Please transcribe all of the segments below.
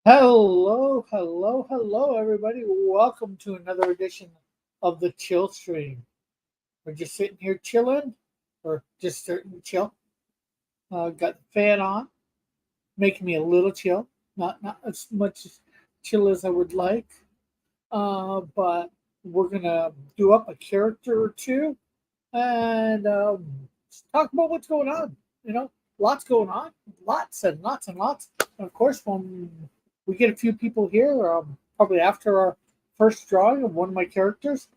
Hello, hello, hello, everybody. Welcome to another edition of the Chill Stream. We're just sitting here chilling, or just sitting to chill. Got the fan on, making me a little chill. Not as much chill as I would like, but we're gonna do up a character or two and talk about what's going on. Lots going on, lots and lots and lots. And of course, when we get a few people here, probably after our first drawing of one of my characters,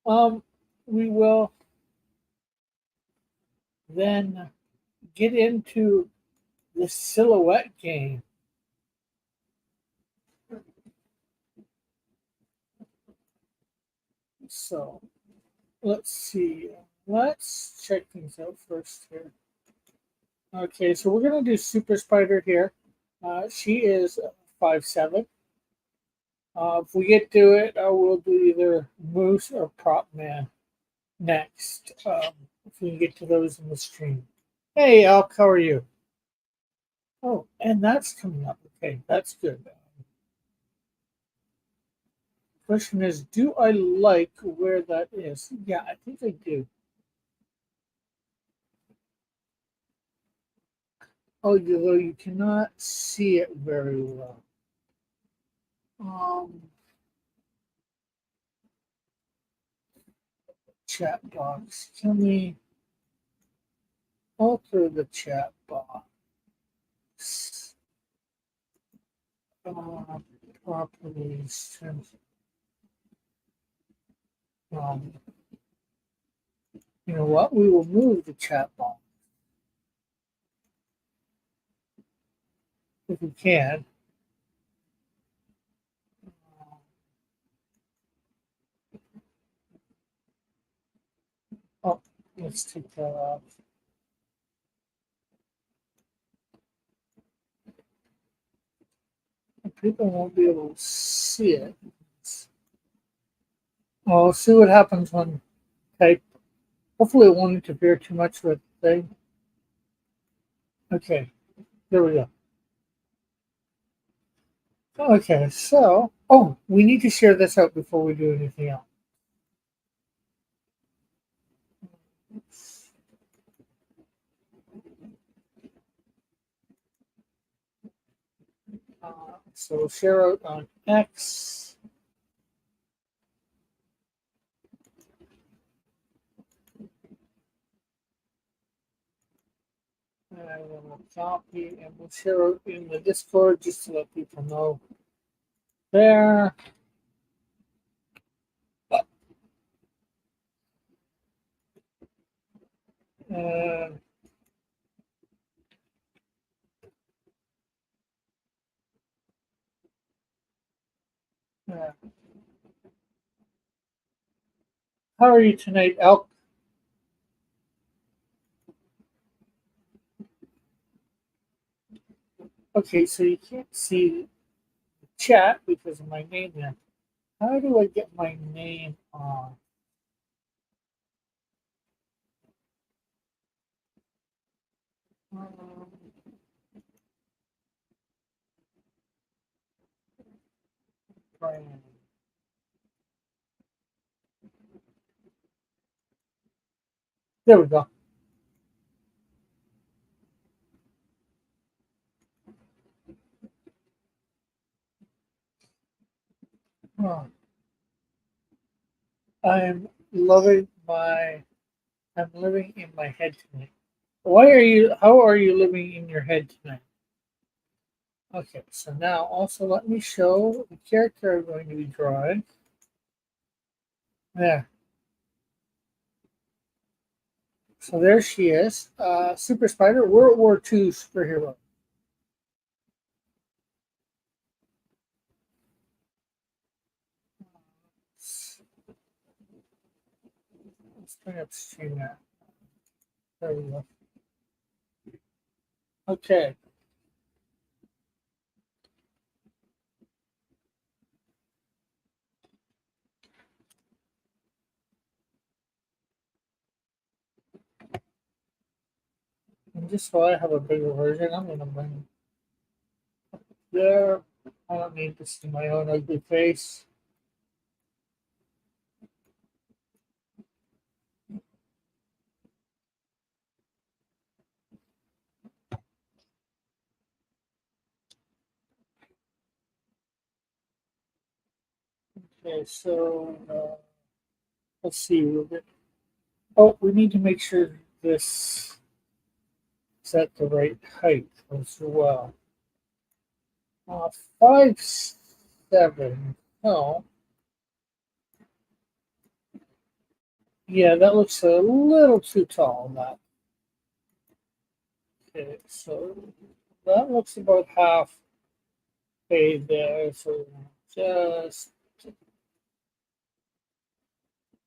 um, we will then get into the silhouette game. So let's see. Let's check things out first here. Okay, so we're gonna do Super Spider here. She is 5'7". If we get to it, we'll do either Moose or Prop Man next. If we can get to those in the stream. Hey, Elk, how are you? Oh, and that's coming up. Okay, that's good. Question is, do I like where that is? Yeah, I think I do. Oh, although you cannot see it very well. Um, Chat box. Can we alter the chat box? Uh, Properties. Um, you know what? We will move the chat box if we can. Oh, let's take that off. People won't be able to see it. Well, we'll see what happens when type. Hopefully, it won't interfere too much with the thing. Okay, there we go. Okay, so we need to share this out before we do anything else. So share out on X. And we'll copy and we'll share out in the Discord just to let people know there. And how are you tonight, Elk? Okay, so you can't see the chat because of my name there. How do I get my name on? Um, Brian. There we go. Oh, I'm loving my. I'm living in my head tonight. Why are you? How are you living in your head tonight? Okay, so now also let me show the character I'm going to be drawing. There. So there she is. Super Spider, World War II superhero. Let's bring up stream now. There we go. Okay. And just so I have a bigger version, I'm going to bring there. I don't need to see my own ugly face. Okay, so let's see. Oh, we need to make sure this is at the right height as well. 5'7". No, yeah, that looks a little too tall. That okay, so that looks about half there. So just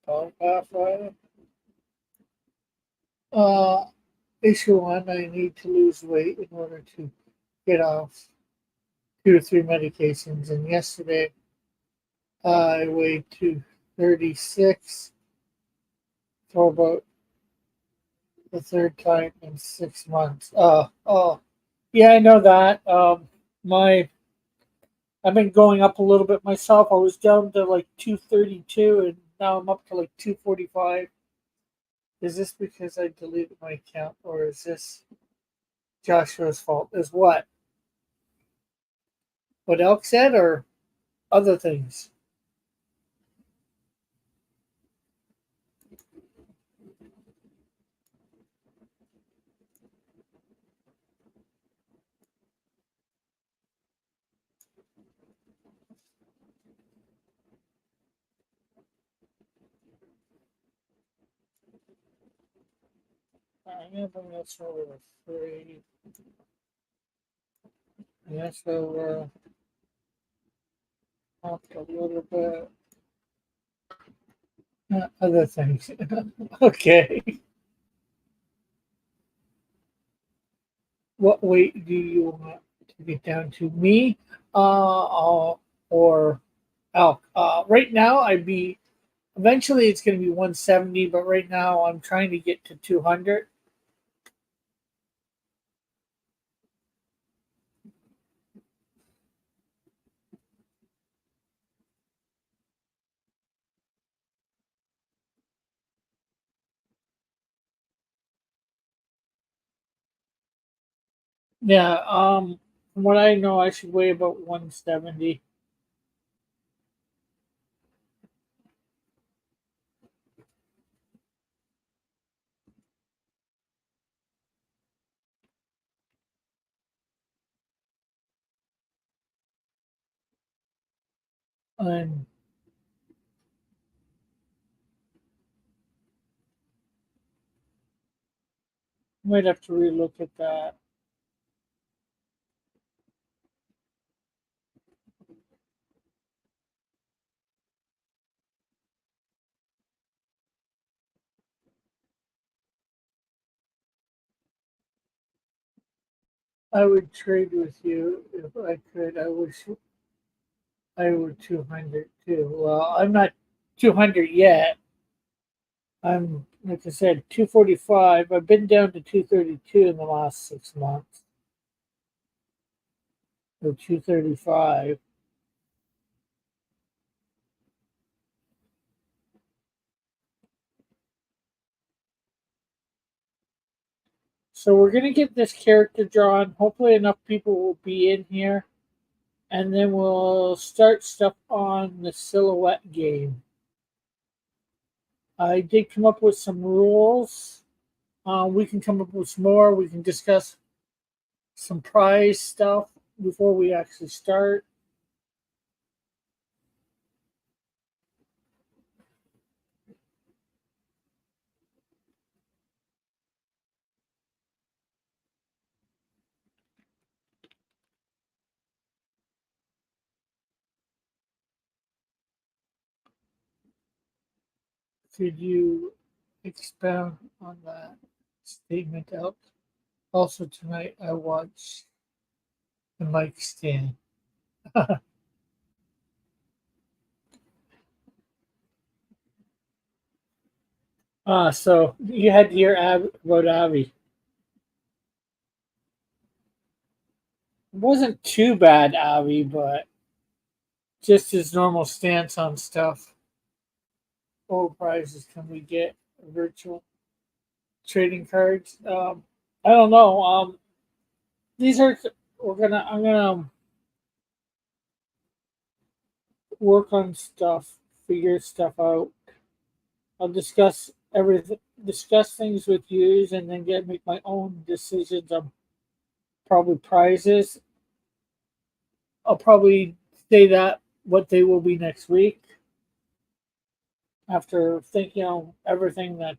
about halfway. Uh, issue one: I need to lose weight in order to get off 2 to 3 medications. And yesterday I weighed 236 for about the third time in 6 months. Yeah, I know that. My I've been going up a little bit myself. I was down to like 232, and now I'm up to like 245. Is this because I deleted my account, or is this Joshua's fault? Is what Elk said, or other things? I'm gonna bring this over to 3. Yeah, so up a little bit. Other things. Okay. What weight do you want to get down to? Me, or Elk? Right now, I'd be. Eventually, it's going to be 170, but right now, I'm trying to get to 200. Yeah. From what I know, I should weigh about 170. And might have to relook at that. I would trade with you if I could. I wish I were 200 too. Well, I'm not 200 yet. I'm, like I said, 245. I've been down to 232 in the last 6 months, or 235. So we're going to get this character drawn. Hopefully, enough people will be in here. And then we'll start stuff on the silhouette game. I did come up with some rules. We can come up with some more. We can discuss some prize stuff before we actually start. Could you expound on that statement out? Also, tonight I watched the mic stand. So you had to hear about Avi. wasn't too bad, Avi, but just his normal stance on stuff. What prizes can we get? Virtual trading cards. I don't know. These are I'm gonna work on stuff, figure stuff out. I'll discuss things with you, and then make my own decisions on probably prizes. I'll probably say that what they will be next week after thinking on everything that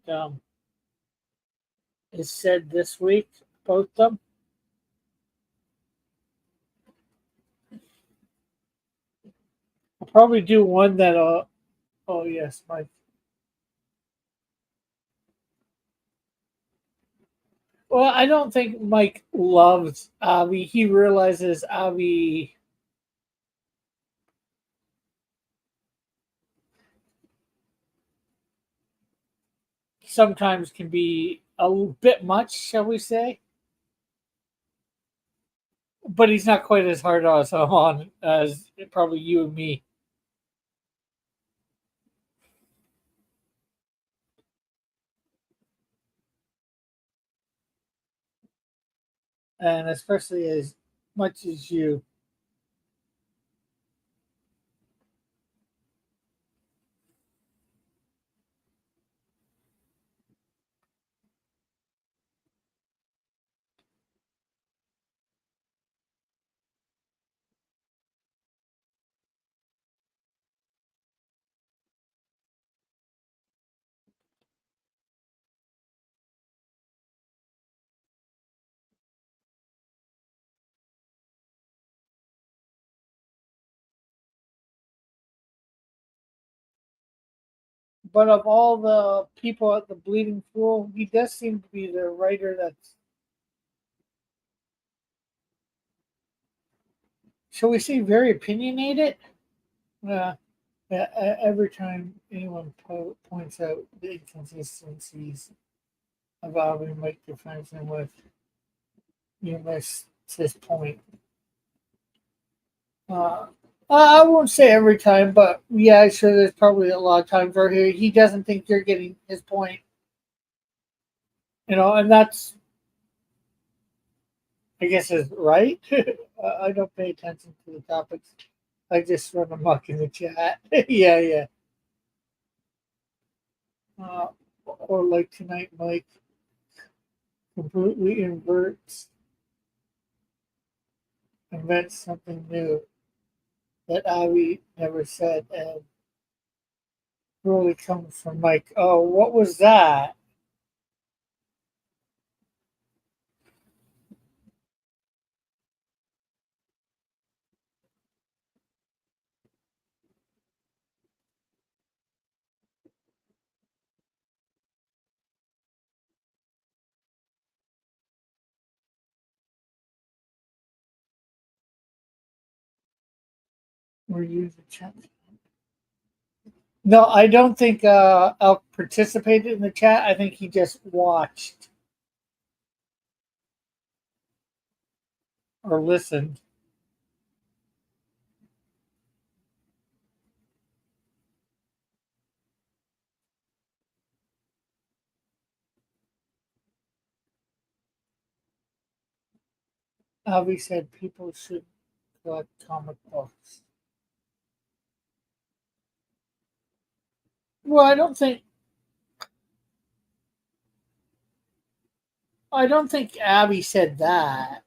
is said this week about them. I'll probably do one that. Oh yes, Mike. Well, I don't think Mike loves Avi. He realizes Avi sometimes can be a bit much, shall we say? But he's not quite as hard on as probably you and me. And especially as much as you. But of all the people at the Bleeding Pool, he does seem to be the writer that's, shall we say, very opinionated. Uh, every time anyone points out the inconsistencies of how we make defense and with you miss his point. Uh, I won't say every time, but yeah, sure. There's probably a lot of times where he doesn't think you're getting his point, and that's I guess is right. I don't pay attention to the topics. I just run amok in the chat. Yeah, yeah. Uh, or like tonight, Mike completely invents something new that Avi never said, and really comes from Mike. Oh, what was that? Were you the chat? No, I don't think Elk participated in the chat. I think he just watched or listened. Avi said people should collect comic books. Well, I don't think Abby said that.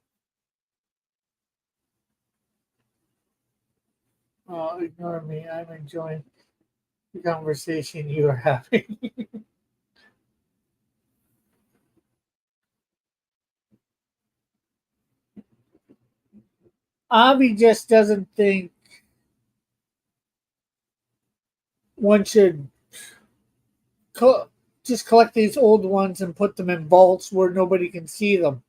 Oh, ignore me. I'm enjoying the conversation you are having. Abby just doesn't think one should co- just collect these old ones and put them in vaults where nobody can see them.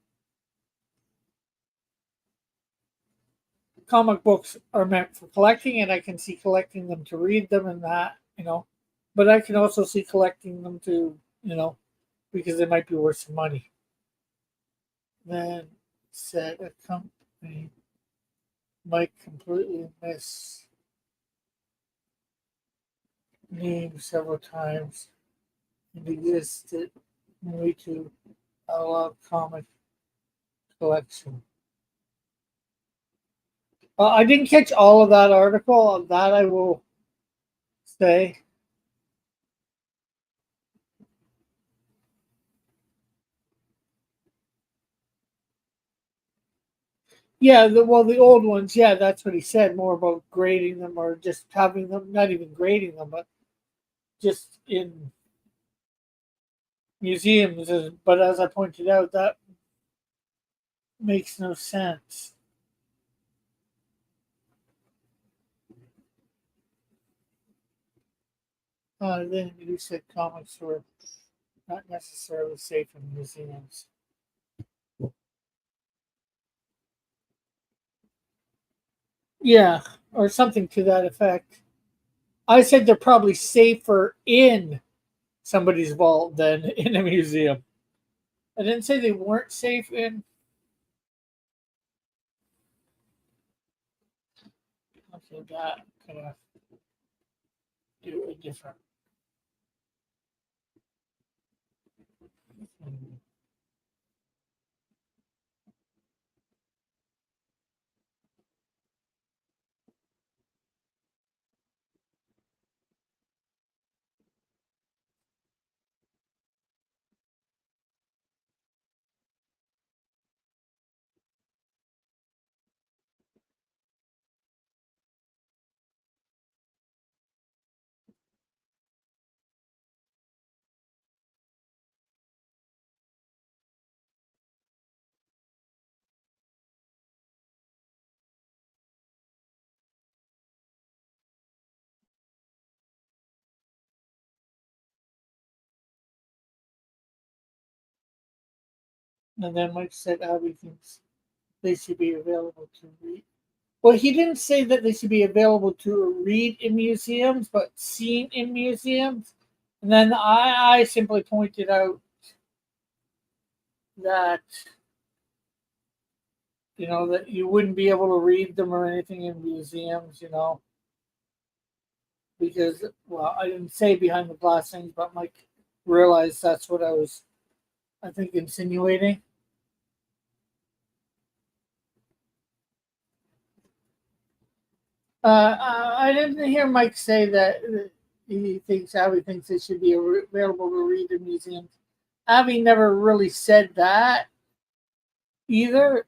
Comic books are meant for collecting, and I can see collecting them to read them and that. But I can also see collecting them because they might be worth some money. Then said a company. Mike completely missed name several times and existed way to a comic collection. I didn't catch all of that article. That I will say. Yeah, the old ones. Yeah, that's what he said. More about grading them or just having them, not even grading them, but just in museums. But as I pointed out, that makes no sense. Then you said comics were not necessarily safe in museums. Yeah, or something to that effect. I said they're probably safer in somebody's vault than in a museum. I didn't say they weren't safe in. Okay, that kind of do a different. Thing. And then Mike said Abby thinks they should be available to read. Well, he didn't say that they should be available to read in museums, but seen in museums. And then I simply pointed out that that you wouldn't be able to read them or anything in museums, because well, I didn't say behind the glass things, but Mike realized that's what I think, insinuating. I didn't hear Mike say that he thinks Abby thinks it should be available to read in museums. Abby never really said that either.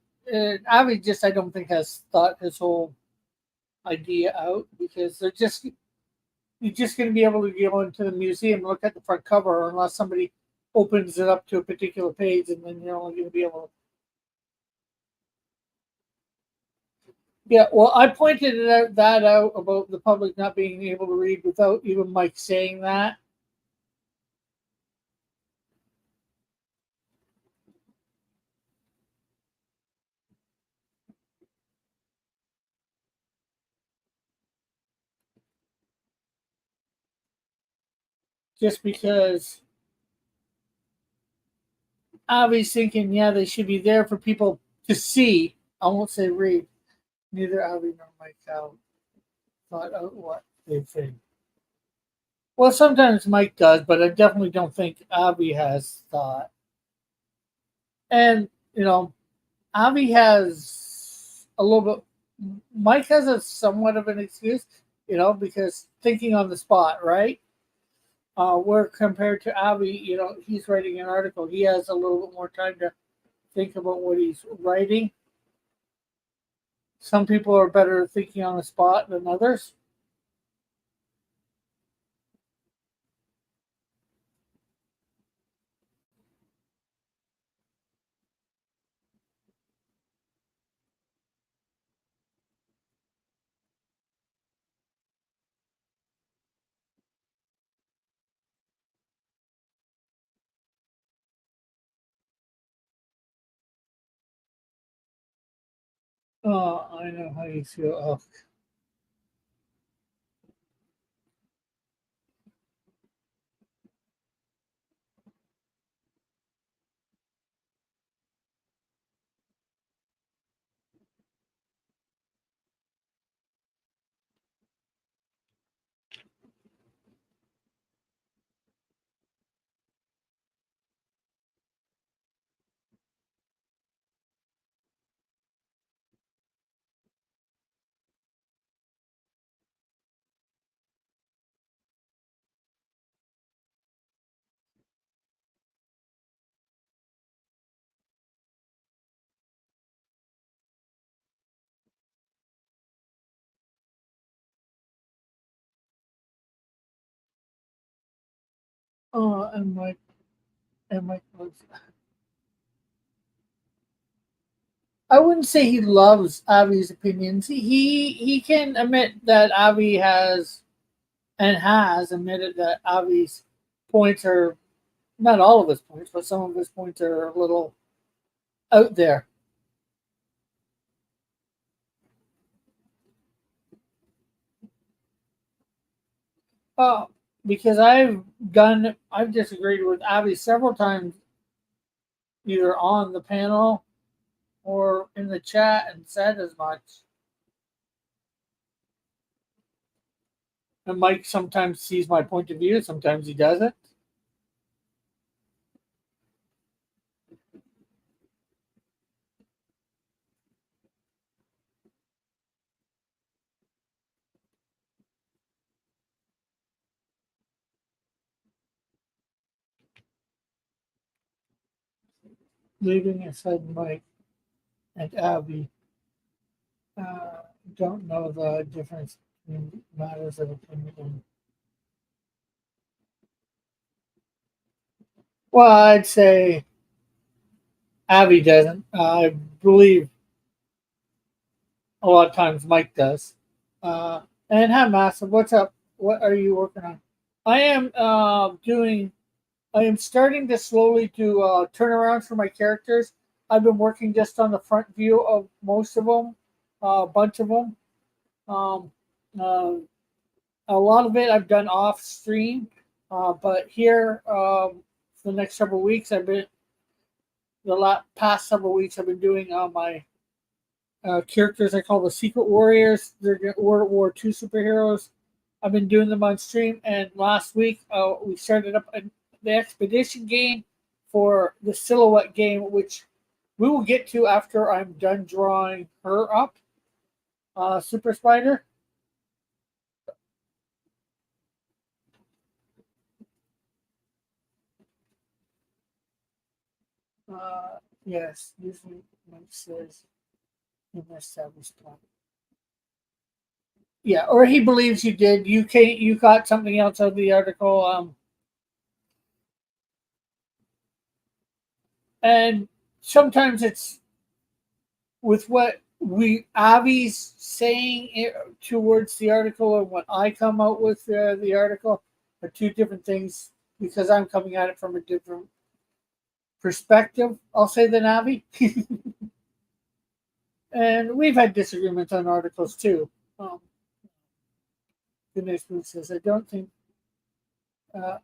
Abby just, I don't think, has thought his whole idea out because you're just going to be able to go into the museum and look at the front cover unless somebody opens it up to a particular page, and then you're only going to be able to. Yeah, well, I pointed that out about the public not being able to read without even Mike saying that. Just because Avi's thinking, yeah, they should be there for people to see. I won't say read. Neither Avi nor Mike have thought out what they think. Well, sometimes Mike does, but I definitely don't think Avi has thought. And, Avi has a little bit. Mike has a somewhat of an excuse, because thinking on the spot, right? Where compared to Avi, he's writing an article. He has a little bit more time to think about what he's writing. Some people are better at thinking on the spot than others. Oh, I know how you feel. Oh, And Mike loves. I wouldn't say he loves Avi's opinions. He can admit that Avi has and has admitted that Avi's points are not all of his points, but some of his points are a little out there. Uh, because I've disagreed with Avi several times, either on the panel or in the chat, and said as much. And Mike sometimes sees my point of view, sometimes he doesn't. Leaving aside Mike and Avi, uh, don't know the difference between matters of opinion. Well, I'd say Avi doesn't. I believe a lot of times Mike does. And hi, Massive. What's up? What are you working on? I am doing. I am starting to slowly do turnarounds for my characters. I've been working just on the front view of most of them, a bunch of them. Um, uh, a lot of it I've done off stream, but here for the next several weeks, past several weeks I've been doing my characters I call the Secret Warriors. They're World War II superheroes. I've been doing them on stream, and last week we started up the expedition game for the silhouette game, which we will get to after I'm done drawing her up, Super Spider. Yes, usually Mike says he must have his plan. Yeah, or he believes you did. You got something else out of the article. And sometimes it's with what we Avi's saying towards the article and what I come out with the article are two different things because I'm coming at it from a different perspective. I'll say than Avi, and we've had disagreements on articles too. Um, Goodness Food says, I don't think, I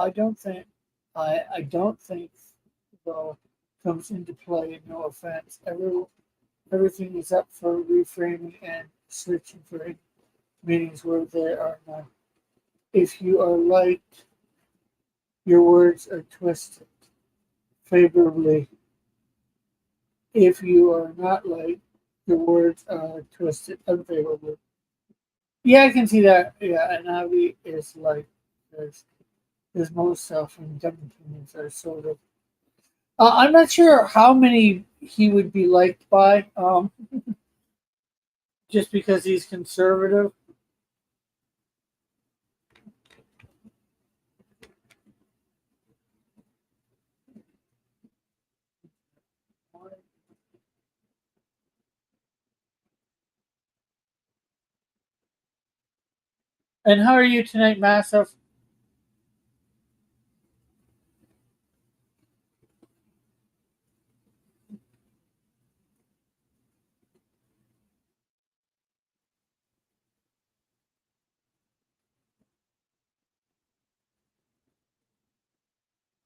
don't think, though, comes into play. No offense, everything is up for reframing and searching for meanings where there are none. If you are liked, your words are twisted favorably. If you are not liked, your words are twisted unfavorably. Yeah, I can see that. Yeah, and Avi is like his most self-indulgent opinions are sort of. I'm not sure how many he would be liked by, just because he's conservative. And how are you tonight, Massive?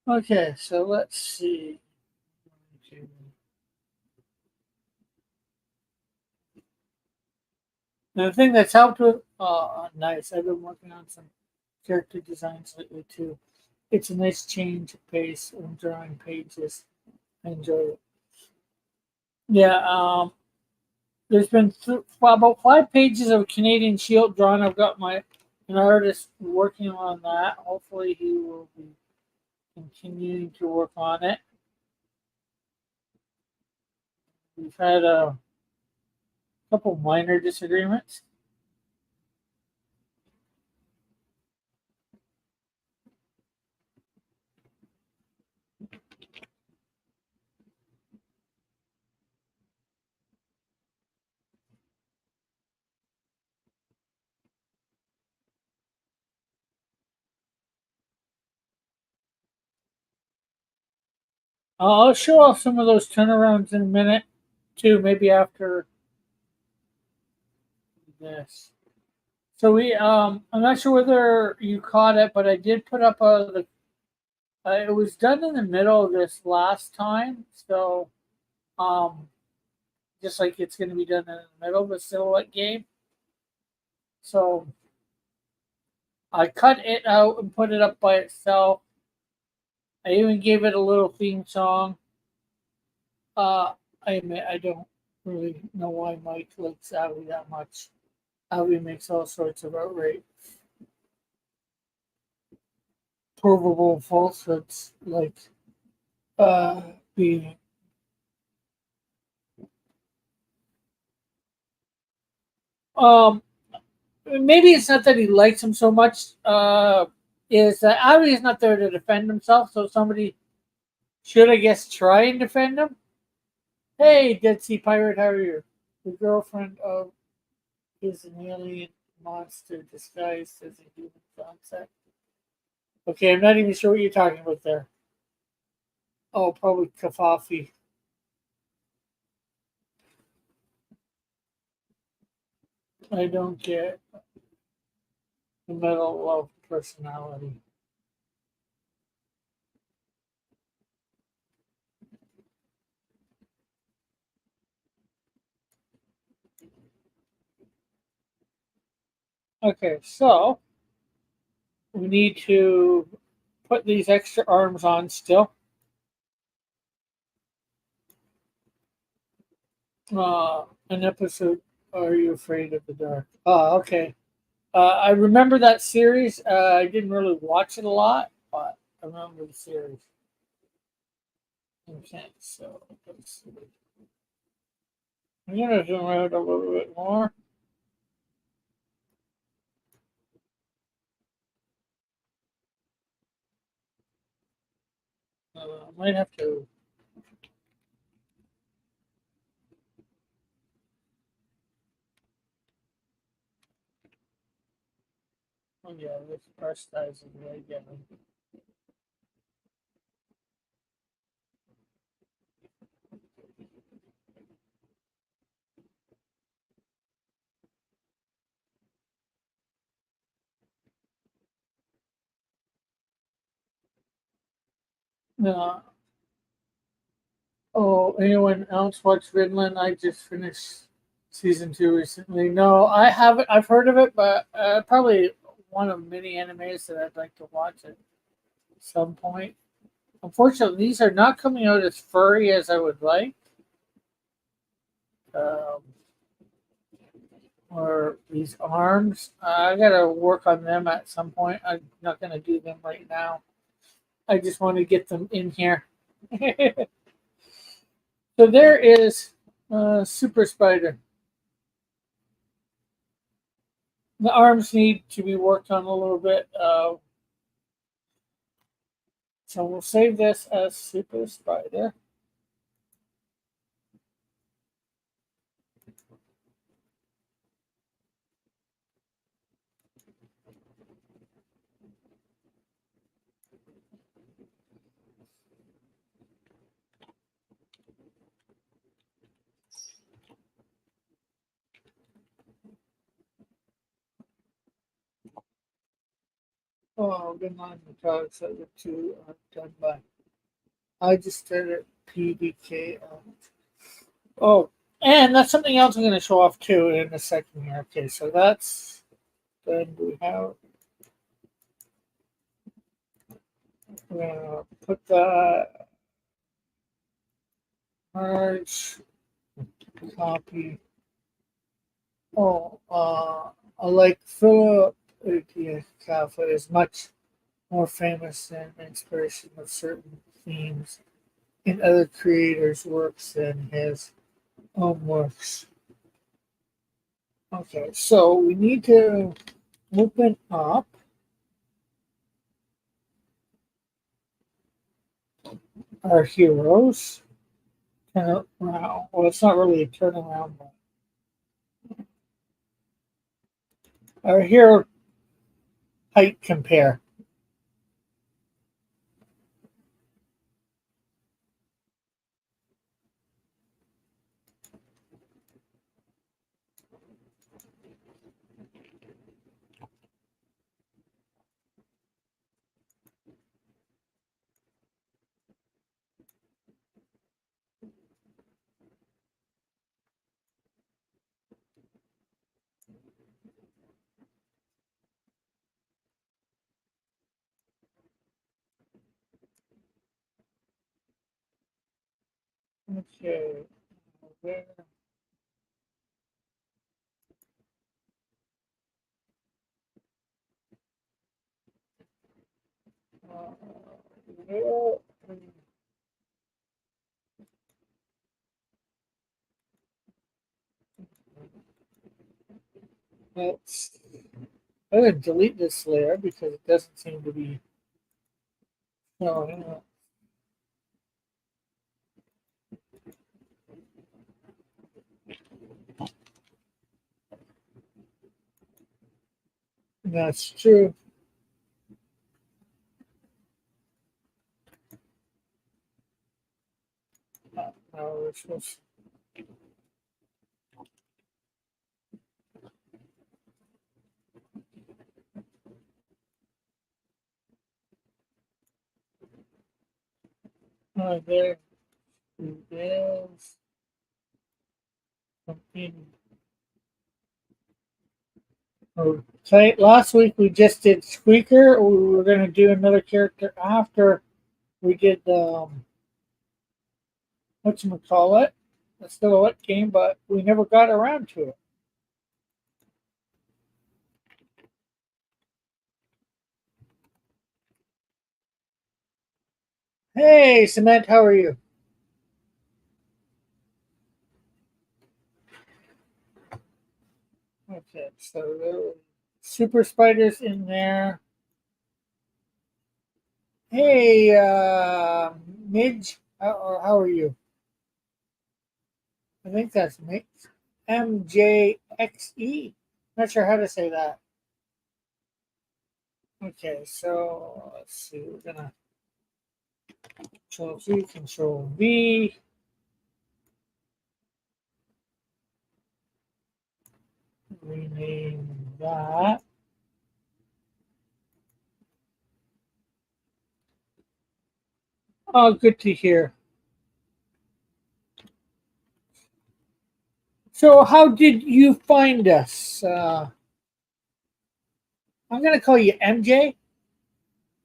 Okay, so let's see. And the thing that's helped with, nice. I've been working on some character designs lately too. It's a nice change of pace when drawing pages. I enjoy it. Yeah, there's been about 5 pages of Canadian Shield drawn. I've got an artist working on that. Hopefully, he will be continuing to work on it. We've had a couple minor disagreements. I'll show off some of those turnarounds in a minute, too. Maybe after this. So I'm not sure whether you caught it, but I did put up it was done in the middle of this last time, so um, just like it's going to be done in the middle of a silhouette game. So I cut it out and put it up by itself. I even gave it a little theme song. I admit I don't really know why Mike likes Abby that much. Abby makes all sorts of outright provable falsehoods, like uh, being um maybe it's not that he likes him so much. Is that Abby is not there to defend himself, so somebody should, I guess, try and defend him. Hey, Dead Sea Pirate, how are you? The girlfriend of is an alien monster disguised as a human concept. Okay, I'm not even sure what you're talking about there. Oh, probably Kafafi. I don't get the Medal of Personality. Okay, so we need to put these extra arms on still. An episode. Are you afraid of the dark? Oh, okay. I remember that series. I didn't really watch it a lot, but I remember the series. Okay, so let's see. I'm gonna zoom out a little bit more. I might have to. Oh yeah, this brush size is way down. No. Oh, anyone else watch Vinland? I just finished season 2 recently. No, I haven't. I've heard of it, but probably one of many animes that I'd like to watch at some point. Unfortunately, these are not coming out as furry as I would like. Um, or these arms. I gotta work on them at some point. I'm not gonna do them right now. I just want to get them in here. So there is Super Spider. The arms need to be worked on a little bit. So we'll save this as Super Spider. Oh, good morning, the products that the two are done by. I just did it PDK. Oh, and that's something else I'm going to show off too in a second here. Okay, so that's then we have. Put the merge copy. Oh, I like Philip Kafka is much more famous than inspiration of certain themes in other creators' works than his own works. Okay, so we need to open up our heroes. Turn around. Well, it's not really a turnaround, but our hero height compare. Okay. Where? Uh, where? Let's. I'm going to delete this layer because it doesn't seem to be showing up. That's true. Now we're supposed there is something. Okay, last week we just did Squeaker. We were going to do another character after we did whatchamacallit, the Silhouette game, but we never got around to it. Hey, Cement, how are you? Okay, so there were super spiders in there. Hey, Midge, how are you? I think that's Mix. MJXE. Not sure how to say that. Okay, so let's see. We're gonna Control C, Control V. Rename that. Oh, good to hear. So, how did you find us? I'm gonna call you MJ.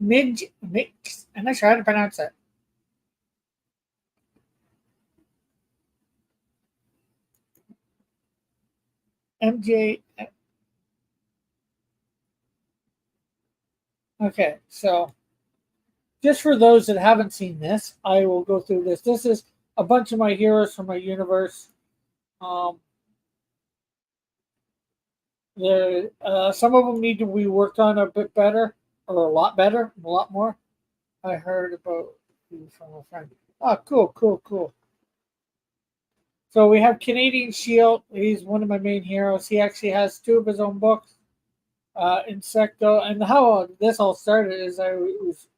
Midge Mix. I'm not sure how to pronounce that. MJ. Okay, so just for those that haven't seen this, I will go through this. This is a bunch of my heroes from my universe. Um, some of them need to be worked on a bit better, or a lot better, a lot more. I heard about you from a friend. Oh, cool, cool, cool. So we have Canadian Shield. He's one of my main heroes. He actually has two of his own books, Insecto. And how this all started is I was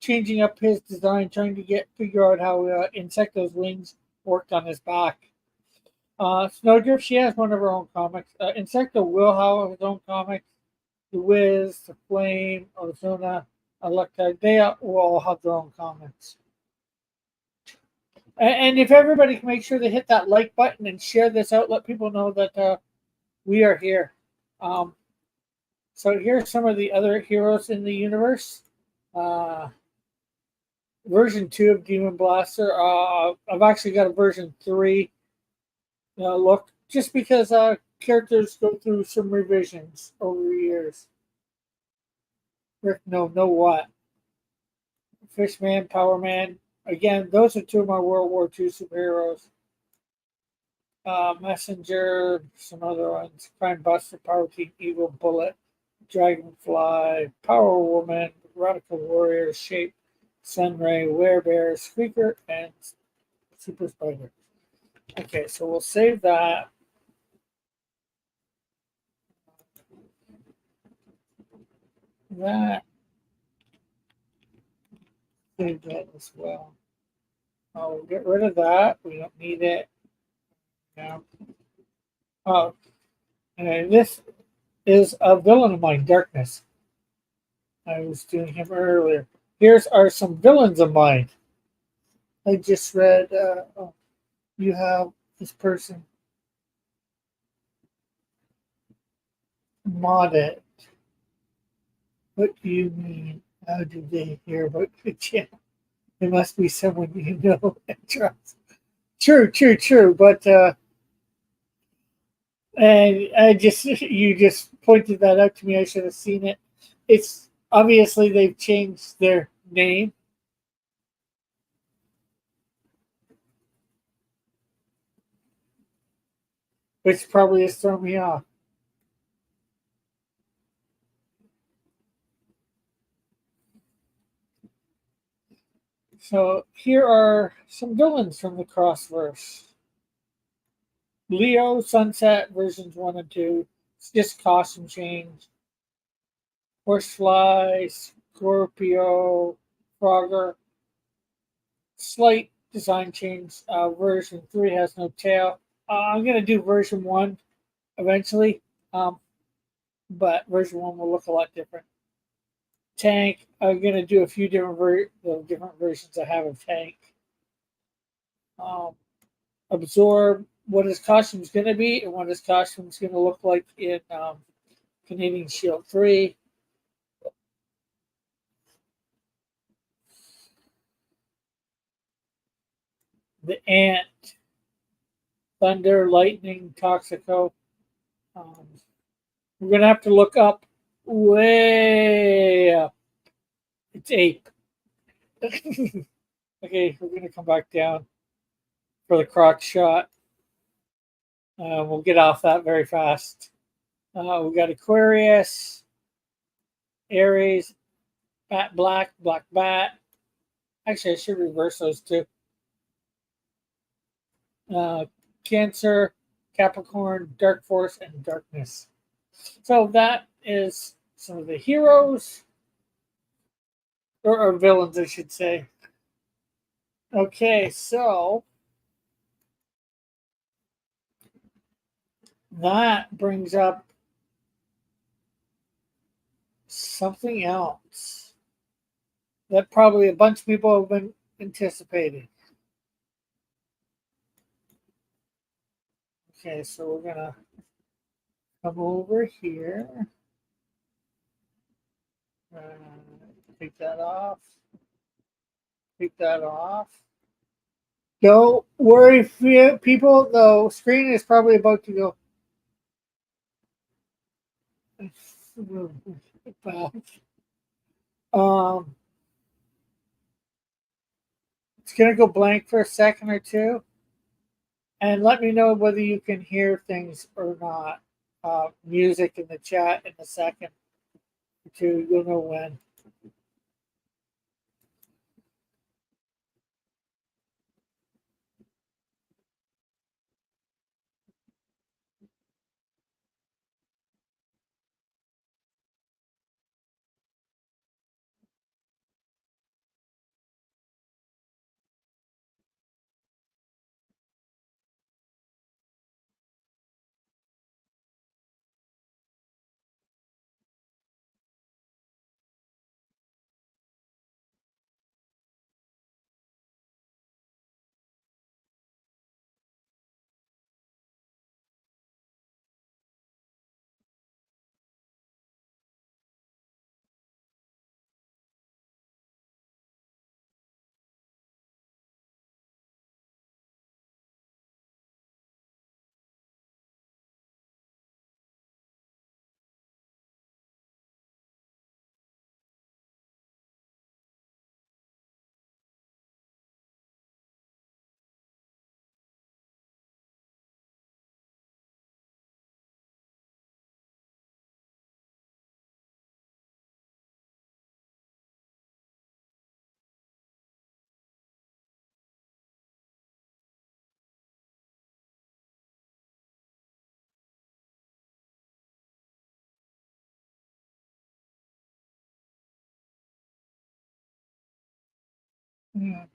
changing up his design, trying to figure out how Insecto's wings worked on his back. Snowdrift, she has one of her own comics. Insecto will have his own comics. The Wiz, the Flame, Ozuna, Electa, they will all have their own comics. And if everybody can make sure they hit that like button and share this out, let people know that we are here. Um, so here's some of the other heroes in the universe. Uh, version 2 of Demon Blaster. I've actually got a version 3 look, just because characters go through some revisions over years. Rick, no, what? Fishman, Power Man. Again, those are two of my World War II superheroes. Messenger, some other ones. Crime Buster, Power Team, Evil Bullet, Dragonfly, Power Woman, Radical Warrior, Shape, Sunray, Werebear, Squeaker, and Super Spider. Okay, so we'll save that. That. Save that as well. I'll get rid of that. We don't need it. Yeah. Oh, and this is a villain of mine, Darkness. I was doing him earlier. Here's are some villains of mine. I just read. You have this person modded. What do you mean? How did they hear about the channel? It must be someone you know and trust. True, true, true. But and I just you just pointed that out to me. I should have seen it. It's obviously they've changed their name, which probably has thrown me off. So here are some villains from the Crossverse. Leo, Sunset versions 1 and 2. It's just costume change. Horsefly, Scorpio, Frogger. Slight design change. Version 3 has no tail. I'm going to do version 1 eventually, um, but version 1 will look a lot different. Tank, I'm going to do a few different versions I have of Tank. Um, Absorb, what his costume is going to be and what his costume is going to look like in Canadian Shield 3. The Ant, Thunder, Lightning, Toxico. Um, we're going to have to look up way up. It's Ape. Okay, we're going to come back down for the croc shot. We'll get off that very fast. We got Aquarius, Aries, Bat Black, Black Bat. Actually, I should reverse those two. Uh, Cancer, Capricorn, Dark Force, and Darkness. So that is some of the heroes, or villains, I should say. Okay, so that brings up something else that probably a bunch of people have been anticipating. Okay, so we're gonna come over here. Uh, take that off. Take that off. Don't worry, people. The screen is probably about to go back. Um, it's gonna go blank for a second or two, and let me know whether you can hear things or not. Music in the chat in a second or two. You'll know when. Hmm.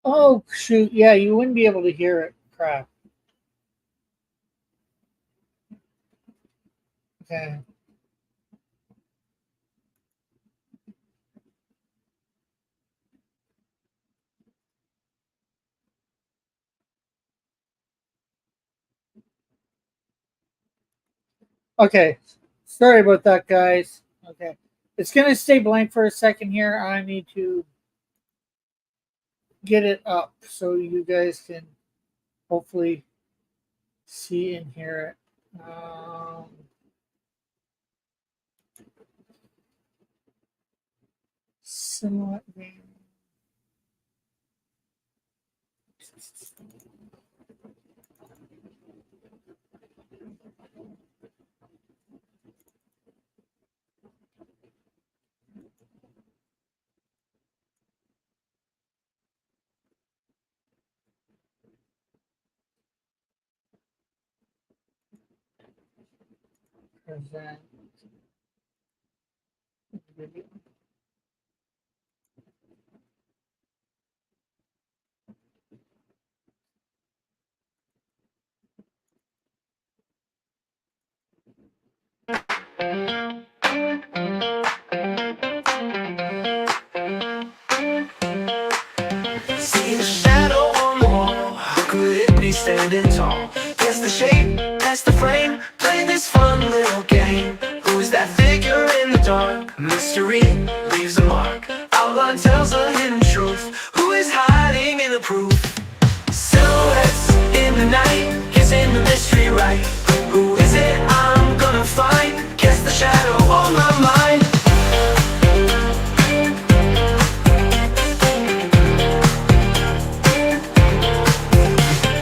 Oh shoot! Yeah, you wouldn't be able to hear it. Crap. Okay. Okay. Sorry about that, guys. Okay. It's gonna stay blank for a second here. I need to get it up so you guys can hopefully see and hear it. Somewhat. Present video. See the shadow on the wall. How could it be standing tall? Guess the shape, that's the frame. Play this fun little game. Who's that figure in the dark? Mystery leaves a mark. Outline tells a hidden truth. Who is hiding in the proof? Silhouettes in the night, guessing the mystery right. Who is it I'm gonna find? Guess the shadow on my mind.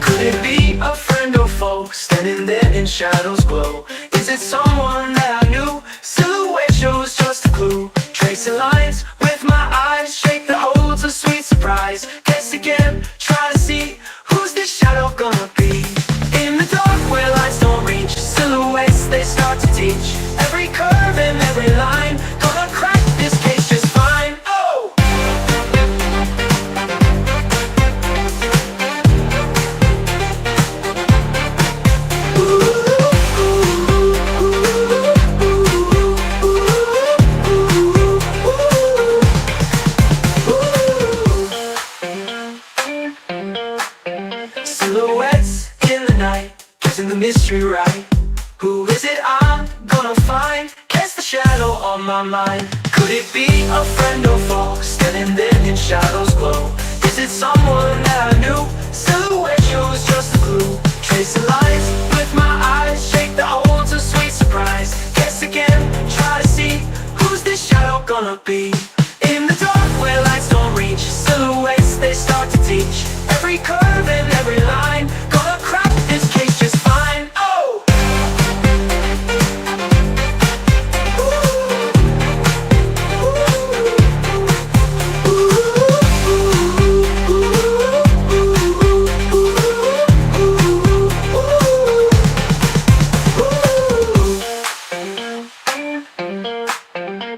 Could it be a friend or foe, standing there in shadows glow? Is it someone that I knew? Silhouette shows just a clue. Tracing lines with my eyes, shape that holds a sweet surprise. Guess again, try to see who's this shadow gonna be. In the dark where lights don't reach, silhouettes they start to teach. Every curve and every line, gonna crack this case just fine. Oh! Silhouettes in the night, guessing the mystery right. Who is it I'm gonna find? Guess the shadow on my mind. Could it be a friend or foe, standing there in shadows glow? Is it someone that I knew? Silhouette shows just a clue. Tracing lines with my eyes, shape that holds a sweet surprise. Guess again, try to see who's this shadow gonna be. In the dark where lights don't reach, silhouettes they start to teach. Every curve and every line, gonna crack this case just fine. Oh!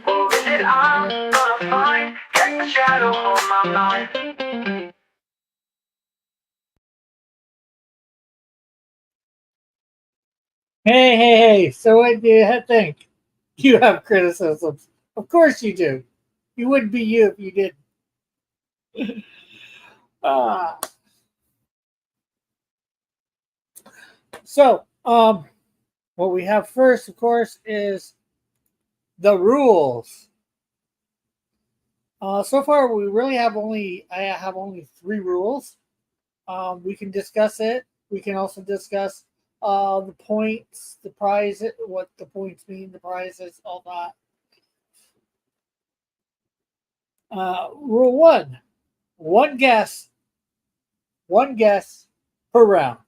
Or is it I'm gonna find? Get the shadow on my mind. Hey. So what do you think? You have criticisms. Of course you do. You wouldn't be you if you didn't. Ah. So, what we have first, of course, is the rules. So far, we really have I have only 3 rules. We can discuss it. We can also discuss the points, the prize, what the points mean, the prizes, all that. Rule one: one one guess per round.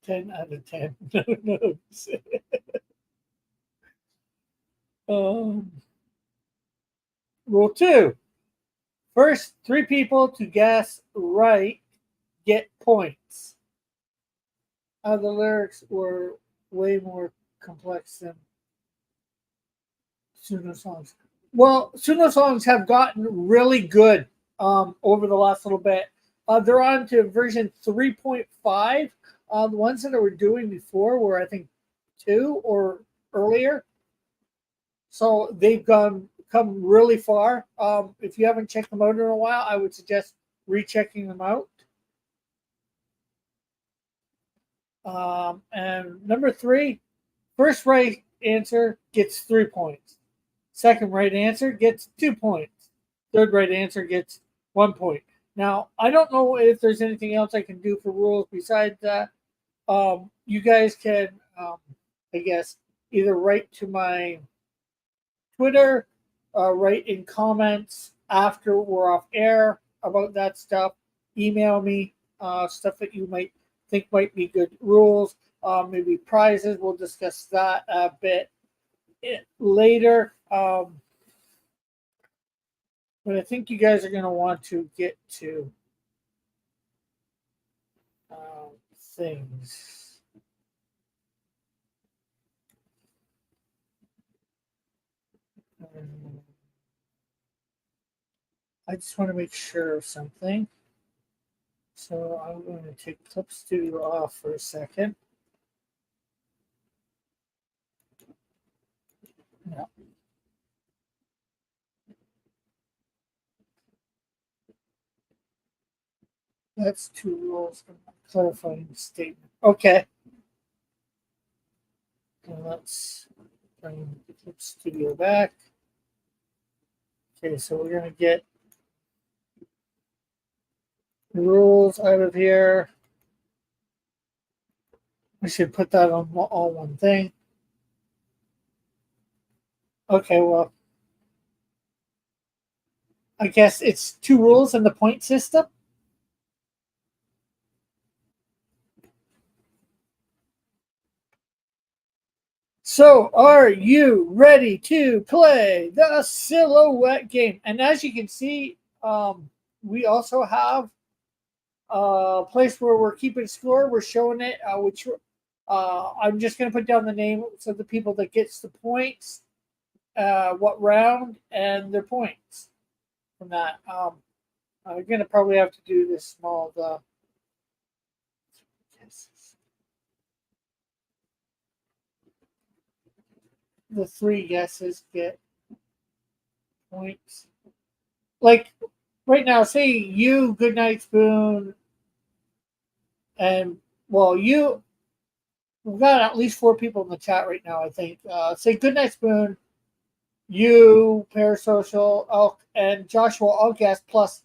10 out of 10. No. Um, Rule two: first 3 people to guess right get points. The lyrics were way more complex than Suno songs. Well, Suno songs have gotten really good over the last little bit. They're on to version 3.5. The ones that they were doing before were, I think, 2 or earlier. So they've come really far. If you haven't checked them out in a while, I would suggest rechecking them out. And number 3, first right answer gets 3 points. Second right answer gets 2 points. Third right answer gets 1 point. Now, I don't know if there's anything else I can do for rules besides that. You guys can, I guess, either write to my Twitter, write in comments after we're off air about that stuff. Email me stuff that you might think might be good rules. Maybe prizes. We'll discuss that a bit later. But I think you guys are going to want to get to things. I just want to make sure of something. So I'm going to take Clip Studio off for a second. Yeah. That's 2 rules of clarifying statement. Okay. And let's bring Clip Studio back. Okay, so we're going to get rules out of here. We should put that on all one thing. Okay, well, I guess it's 2 rules in the point system. So, are you ready to play the silhouette game? And as you can see, we also have a place where we're keeping score. We're showing it, which I'm just going to put down the name so the people that gets the points, what round, and their points from that. I'm going to probably have to do this small. The 3 guesses get points. Like right now, say you, Goodnight Spoon, and well, you. We've got at least 4 people in the chat right now. I think. Say Goodnight Spoon, you, Parasocial, Elk, and Joshua all guess plus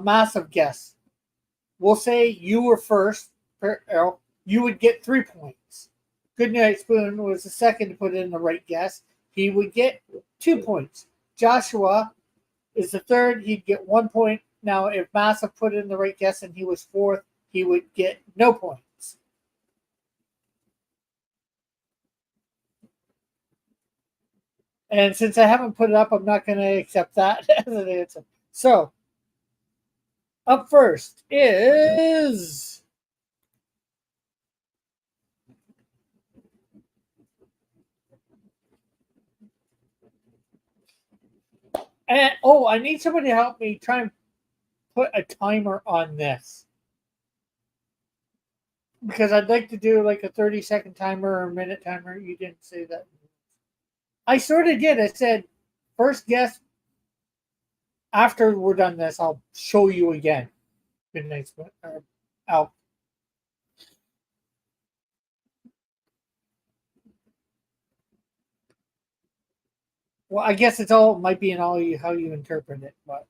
massive guess. We'll say you were first, Elk. You would get 3 points. Goodnight Spoon was the second to put in the right guess. He would get 2 points. Joshua is the third. He'd get 1 point. Now, if Massive put in the right guess and he was fourth, he would get no points. And since I haven't put it up, I'm not going to accept that as an answer. So, up first is and I need somebody to help me try and put a timer on this. Because I'd like to do like a 30-second timer or a minute timer. You didn't say that. I sort of did. I said, first guess. After we're done this, I'll show you again. Good night, Al. Well, I guess it's all might be in all you how you interpret it, but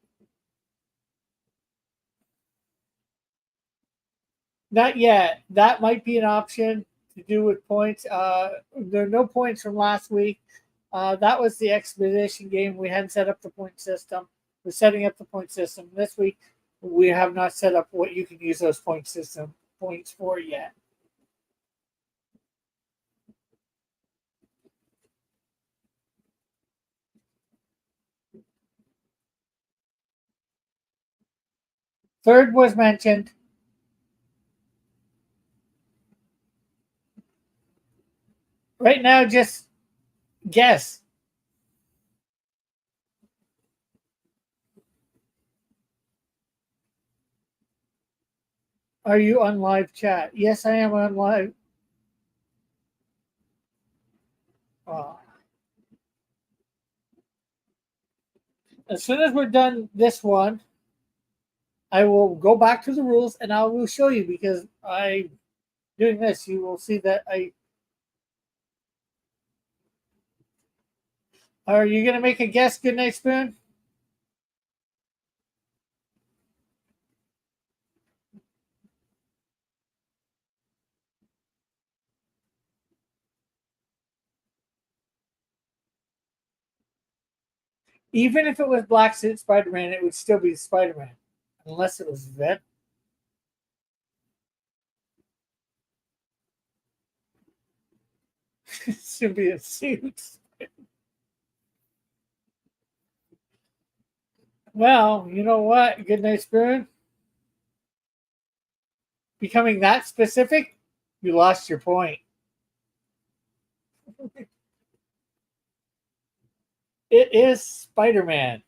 not yet. That might be an option to do with points. There are no points from last week. That was the expedition game. We hadn't set up the point system. We're setting up the point system this week. We have not set up what you can use those points for yet. Third was mentioned. Right now, just guess. Are you on live chat? Yes, I am on live. Uh, as soon as we're done this one, I will go back to the rules and I will show you because I doing this. You will see that I. Are you gonna make a guess? Good night, Spoon. Even if it was Black Suit Spider Man, it would still be Spider Man, unless it was Venom. Symbiote suits. Well, you know what? Good night, Spoon. Becoming that specific, you lost your point. It is Spider Man.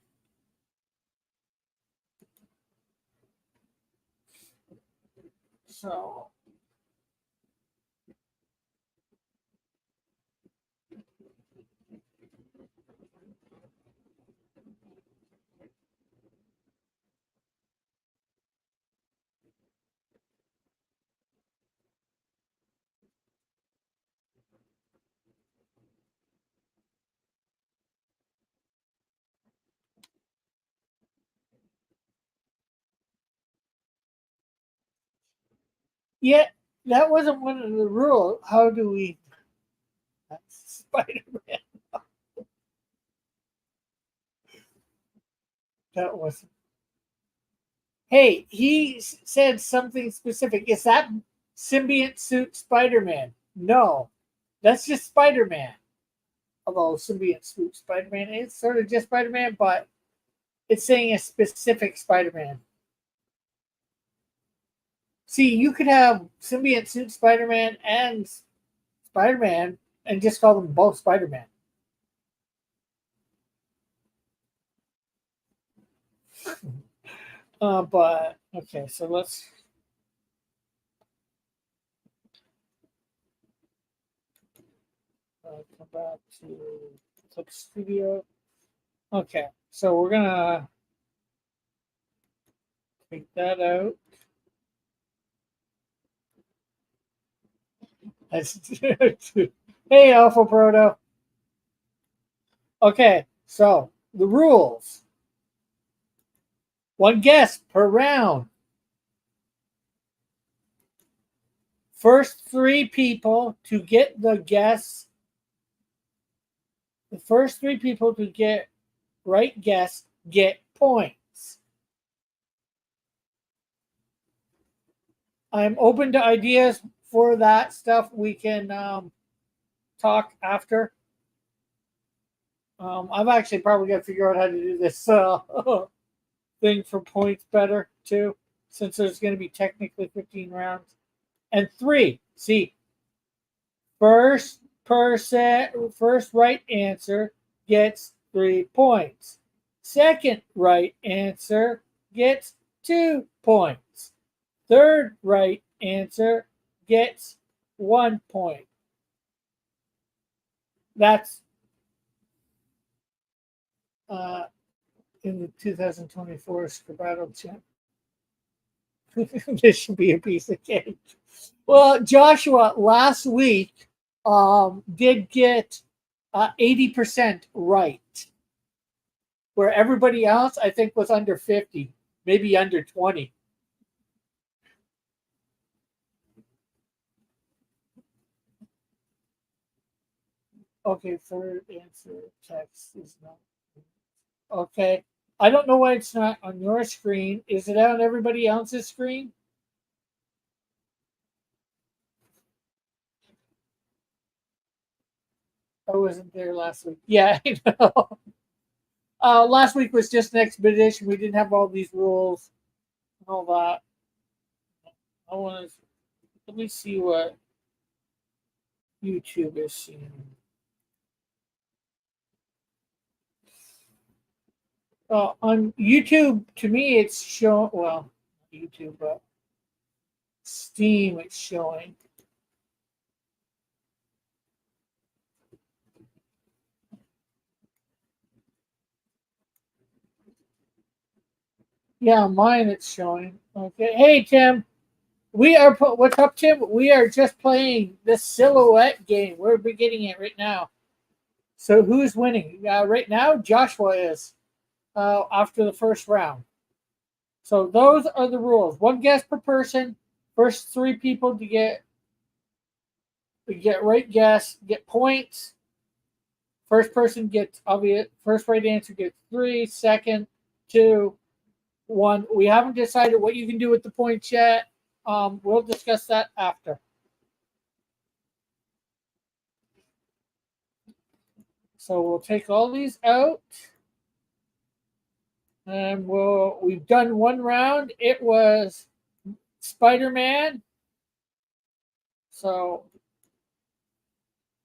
So yeah, that wasn't one of the rules. How do we? That's Spider Man. That was. Hey, he said something specific. Is that symbiote suit Spider Man? No, that's just Spider Man. Although symbiote suit Spider Man is sort of just Spider Man, but it's saying a specific Spider Man. See, you could have symbiote suit Spider Man and Spider Man and just call them both Spider Man. But okay, so let's come back to Clip Studio. Okay, so we're gonna take that out. Hey, Alpha Proto. Okay, so the rules: one guess per round. First three people to get the guess. The first three people to get right guess get points. I'm open to ideas for that stuff. We can talk after. I've actually probably got to figure out how to do this thing for points better too, since there's going to be technically 15 rounds. And three, see, first right answer gets 3 points. Second right answer gets 2 points. Third right answer gets 1 point. That's in the 2024 Scabato Champ. This should be a piece of cake. Well, Joshua last week did get 80% right, where everybody else I think was under 50, maybe under 20. Okay, third answer text is not. Okay. I don't know why it's not on your screen. Is it on everybody else's screen? I wasn't there last week. Yeah, I know. Last week was just an expedition. We didn't have all these rules and all that. I want to let me see what YouTube is seeing. On YouTube, to me, it's showing. Well, YouTube, but Steam it's showing. Yeah, mine it's showing. Okay. Hey, Tim. What's up, Tim? We are just playing the silhouette game. We're beginning it right now. So who's winning? Right now, Joshua is after the first round. So those are the rules. One guess per person. First three people to get right guess get points. First person gets obvious. First right answer gets 3. Second, 2, 1. We haven't decided what you can do with the points yet. We'll discuss that after. So we'll take all these out. And we've done one round. It was Spider-Man. So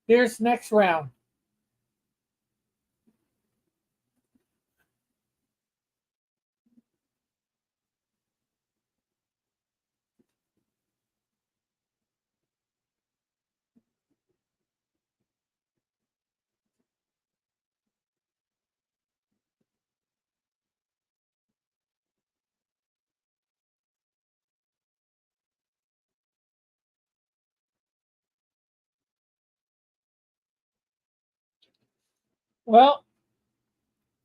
here's next round. Well,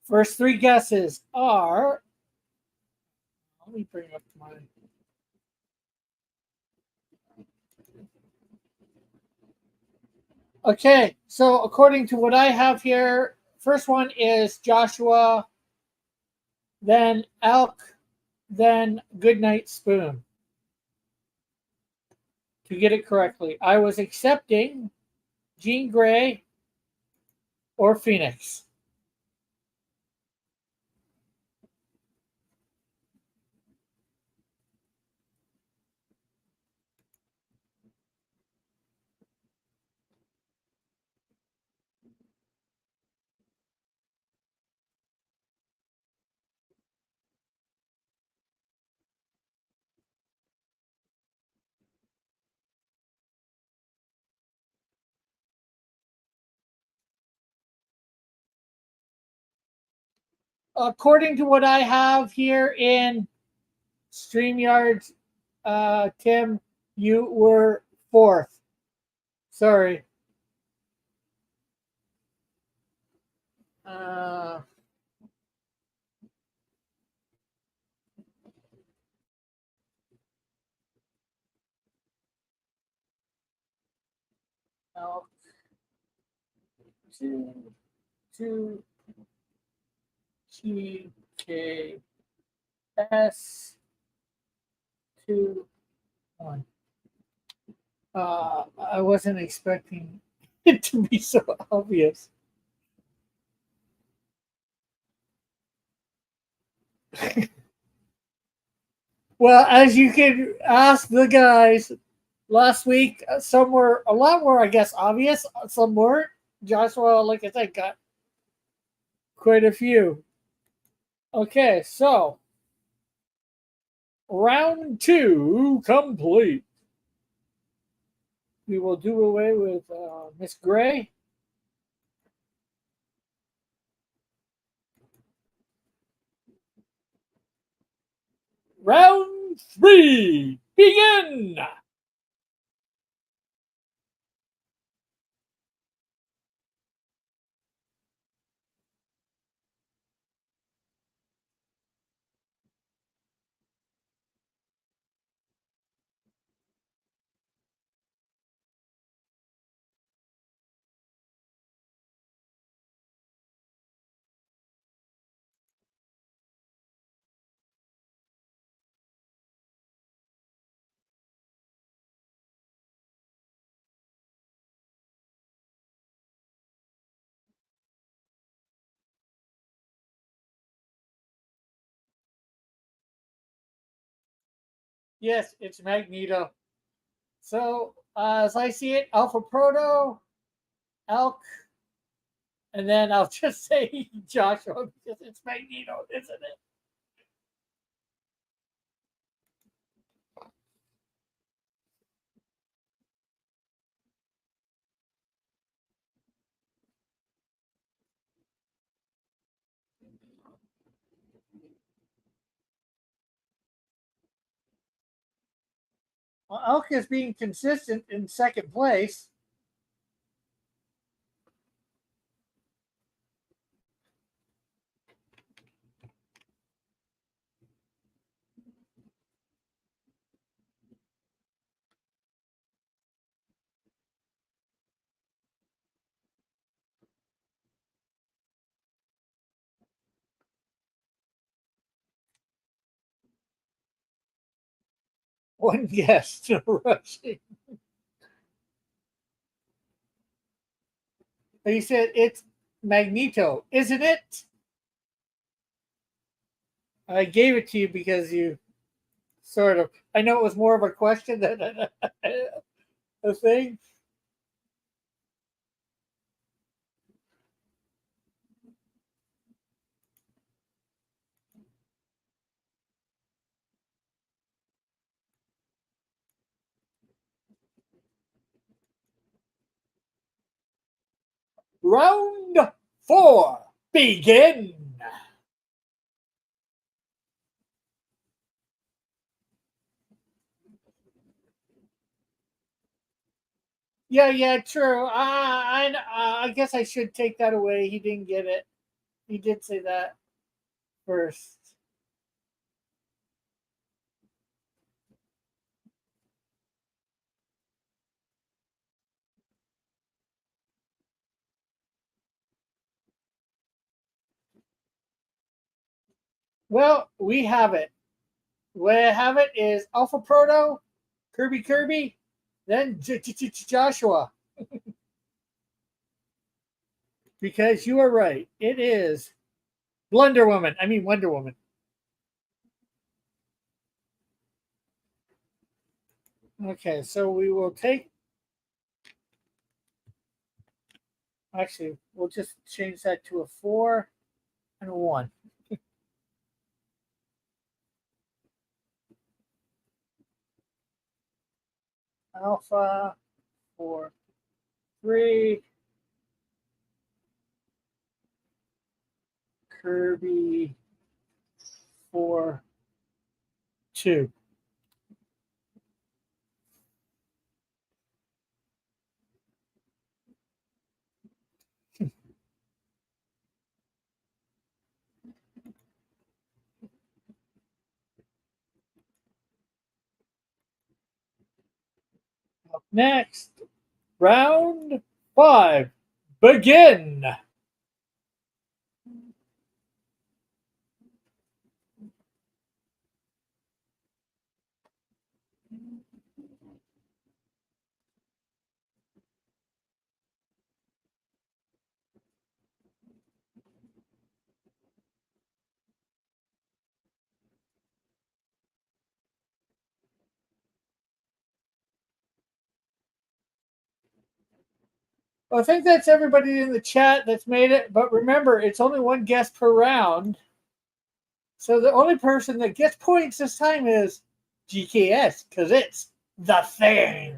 first three guesses are. Let me bring up mine. Okay, so according to what I have here, first one is Joshua, then Elk, then Goodnight Spoon. To get it correctly, I was accepting Jean Grey or Phoenix. According to what I have here in StreamYard, Tim, you were fourth. Sorry. Uh, Elk, 2, G, K, S, 2, 1. I wasn't expecting it to be so obvious. Well, as you can ask the guys, last week some were a lot more, I guess, obvious. Some weren't. Joshua, like I said, got quite a few. Okay, so round 2 complete. We will do away with Miss Gray. Round 3, begin! Yes, it's Magneto. So, as I see it, Alpha Proto, Elk, and then I'll just say Joshua because it's Magneto, isn't it? Elk is being consistent in second place. One guest rushing. He said it's Magneto, isn't it? I gave it to you because you sort of. I know it was more of a question than a thing. Round 4, begin. Yeah, true. I guess I should take that away. He didn't get it. He did say that first. Well, we have it. Where I have it is Alpha Proto, Kirby, then Joshua. Because you are right. It is Wonder Woman. Okay, so we will take. Actually, we'll just change that to a 4 and a 1. Alpha 4, 3. Kirby 4, 2. Up next, round 5, begin. Well, I think that's everybody in the chat that's made it. But remember, it's only one guest per round. So the only person that gets points this time is GKS because it's the thing.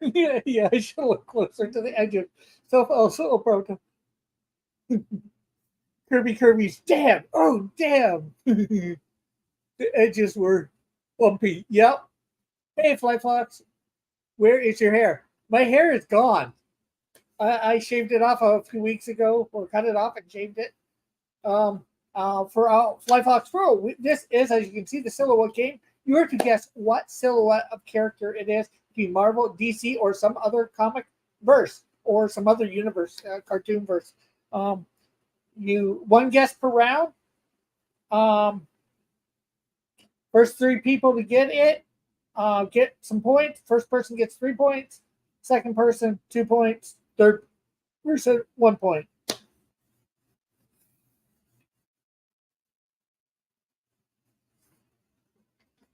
Yeah, I should look closer to the edge of self also proto. Kirby's damn. Oh, damn. The edges were bumpy. Yep. Hey, Fly Fox, where is your hair? My hair is gone. I shaved it off a few weeks ago, or cut it off and shaved it. For Fly Fox Pro, this is, as you can see, the silhouette game. You are to guess what silhouette of character it is, between Marvel, DC, or some other comic verse, or some other universe, cartoon verse. You one guess per round. First 3 people to get it get some points. First person gets 3 points. Second person 2 points. Third person 1 point.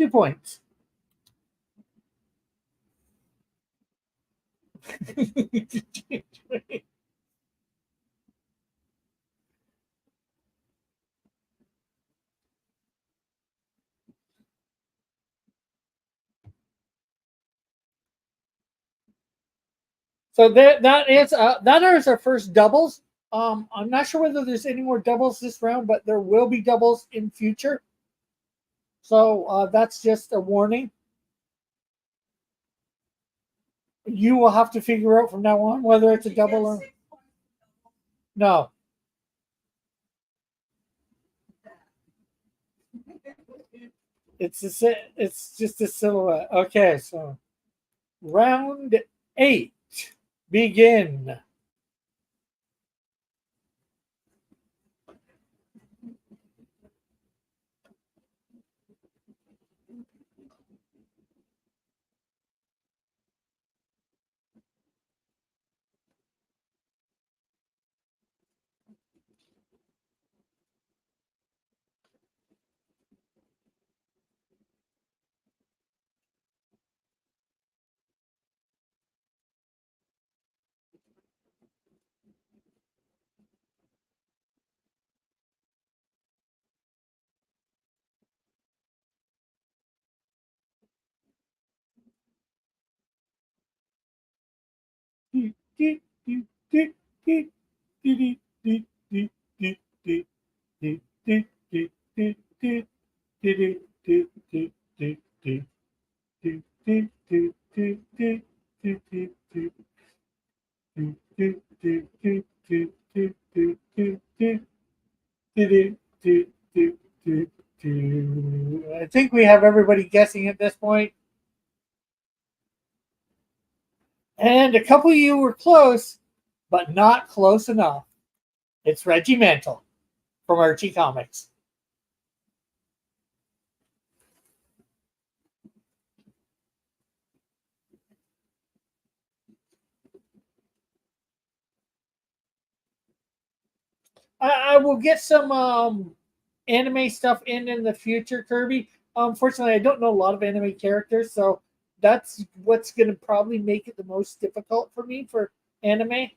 2 points. So that is our first doubles. I'm not sure whether there's any more doubles this round, but there will be doubles in future. So that's just a warning. You will have to figure out from now on whether it's a double or no. It's just a silhouette. Okay, so round 8 begin. I think we have everybody guessing at this point. And a couple of you were close, but not close enough. It's Reggie Mantle from Archie Comics. I will get some anime stuff in the future, Kirby. Unfortunately, I don't know a lot of anime characters, so that's what's going to probably make it the most difficult for me for anime.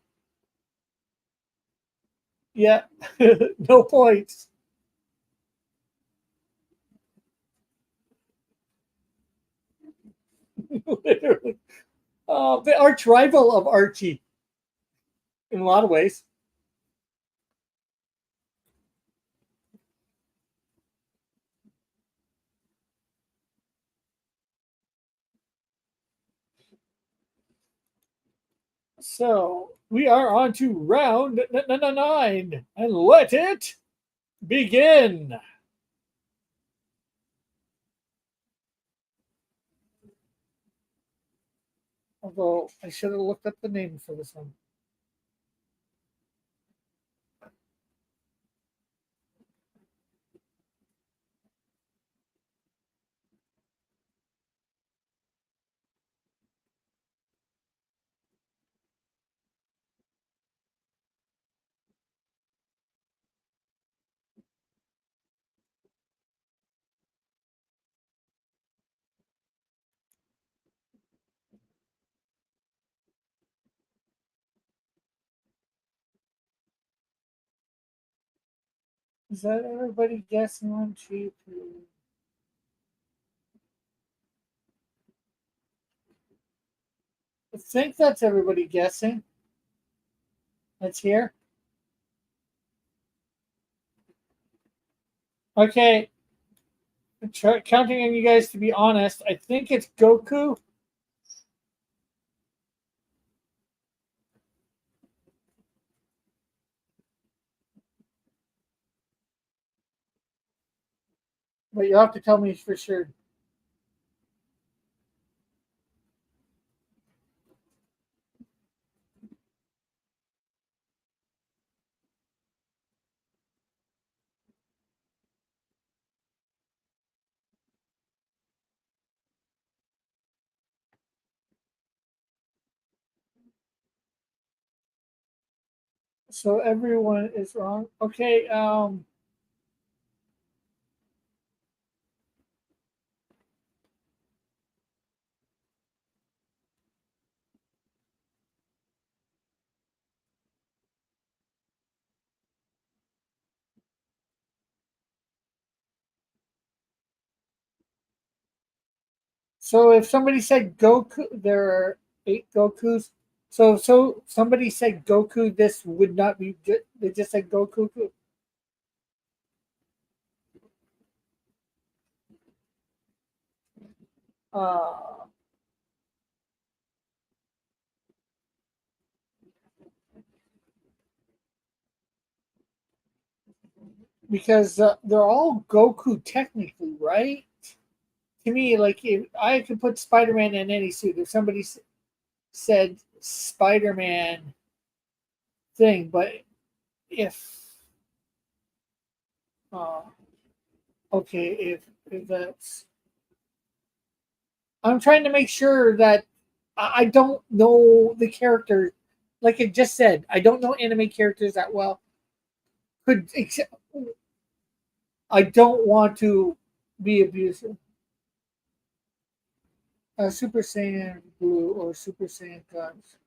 Yeah, no points. Literally. The arch rival of Archie in a lot of ways. So we are on to round 9 and let it begin. Although I should have looked up the name for this one. Is that everybody guessing on cheap? I think that's everybody guessing. Let's hear. Okay, counting on you guys to be honest, I think it's Goku. But you have to tell me for sure. So everyone is wrong. Okay, So if somebody said Goku, there are 8 Gokus. So somebody said Goku. This would not be. They just said Goku. Uh, because they're all Goku technically, right? To me, like if I could put Spider-Man in any suit. If somebody said Spider-Man thing, but if uh, okay, if that's, I'm trying to make sure that I don't know the character. Like it just said, I don't know anime characters that well. Could I don't want to be abusive. Super Saiyan Blue or Super Saiyan Guns.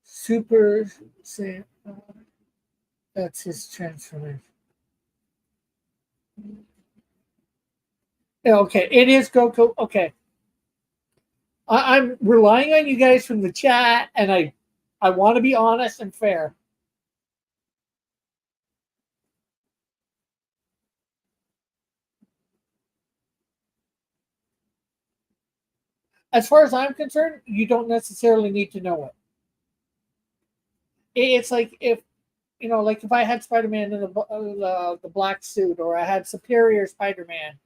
Super Saiyan. That's his transformation. Yeah, okay, it is Goku. Okay, I'm relying on you guys from the chat, and I want to be honest and fair. As far as I'm concerned, you don't necessarily need to know it. It's like if like if I had Spider-Man in the black suit, or I had Superior Spider-Man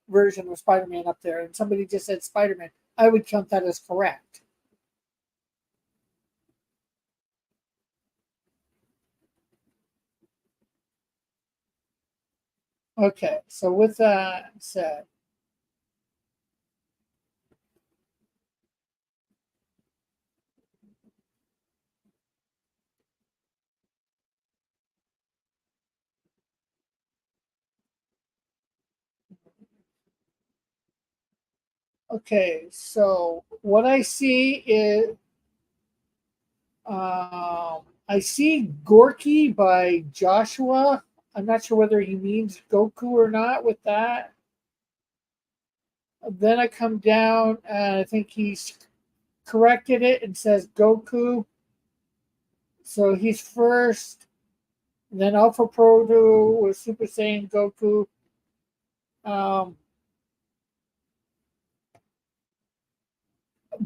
version of Spider-Man up there, and somebody just said Spider-Man, I would count that as correct. Okay, so with that said, okay, so what I see is I see Gorky by Joshua. I'm not sure whether he means Goku or not with that. Then I come down and I think he's corrected it and says Goku. So he's first. Then Alpha Proto was Super Saiyan Goku. Um,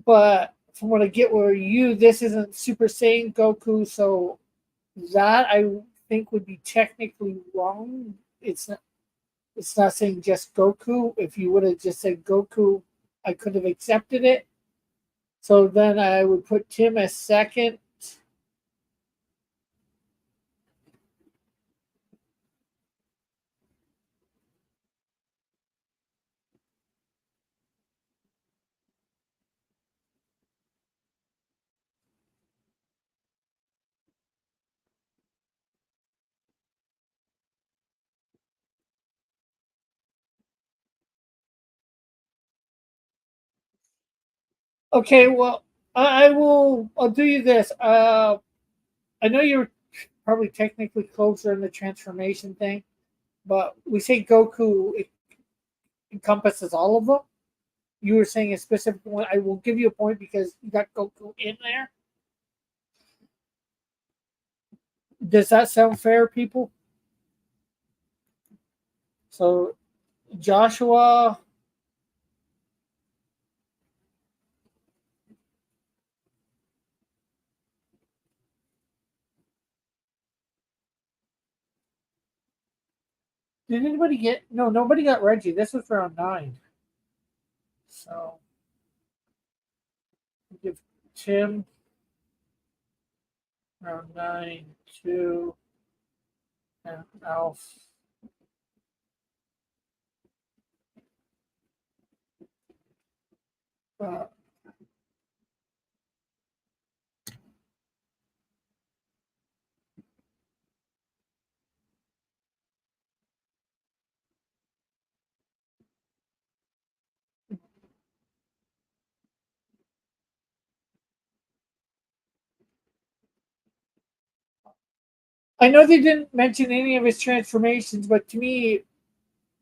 but from what I get where this isn't Super Saiyan Goku, so that I think would be technically wrong. It's not saying just Goku. If you would have just said Goku, I could have accepted it. So then I would put Tim as second. Okay, well, I will. I'll do you this. I know you're probably technically closer in the transformation thing, but we say Goku encompasses all of them. You were saying a specific one. I will give you a point because you got Goku in there. Does that sound fair, people? So Joshua. Did anybody get? No, nobody got Reggie. This was round 9. So give Tim round 9, 2, and Alf. Uh, I know they didn't mention any of his transformations, but to me,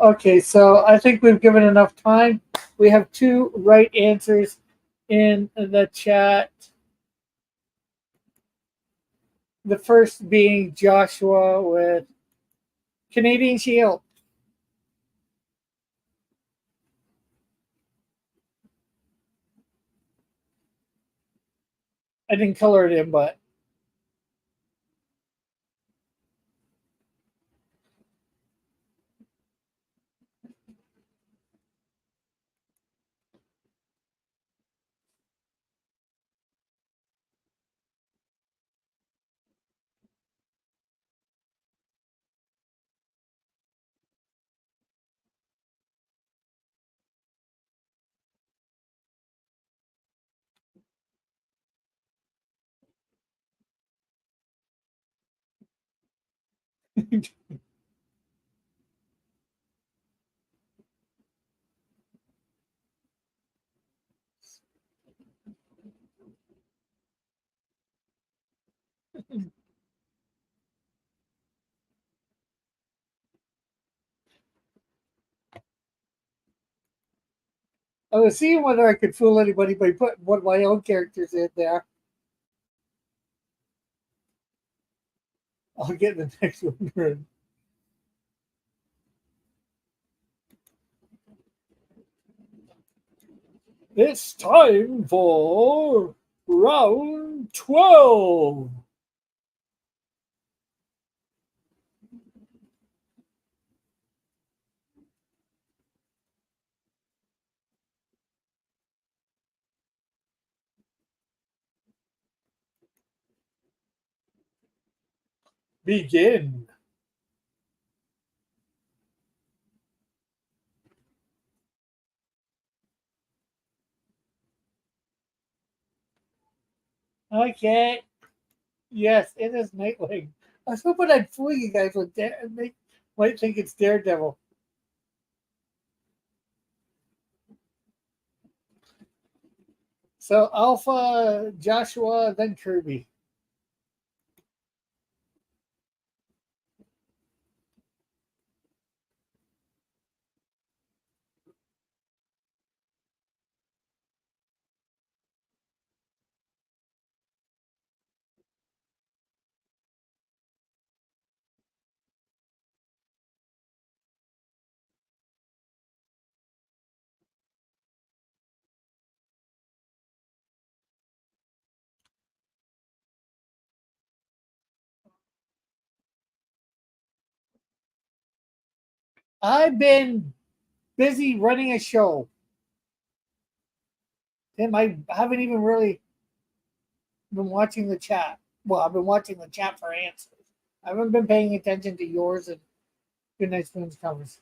Okay, so I think we've given enough time. We have two right answers in the chat. The first being Joshua with Canadian Shield. I didn't color it in, but I was seeing whether I could fool anybody by putting one of my own characters in there. I'll get the next one. It's time for round 12. Begin. Okay. Yes, it is Nightwing. I was hoping I'd fool you guys with that and they might think it's Daredevil. So Alpha, Joshua, then Kirby. I've been busy running a show. And I haven't even really been watching the chat. Well, I've been watching the chat for answers. I haven't been paying attention to yours and Good Night Spoon's covers.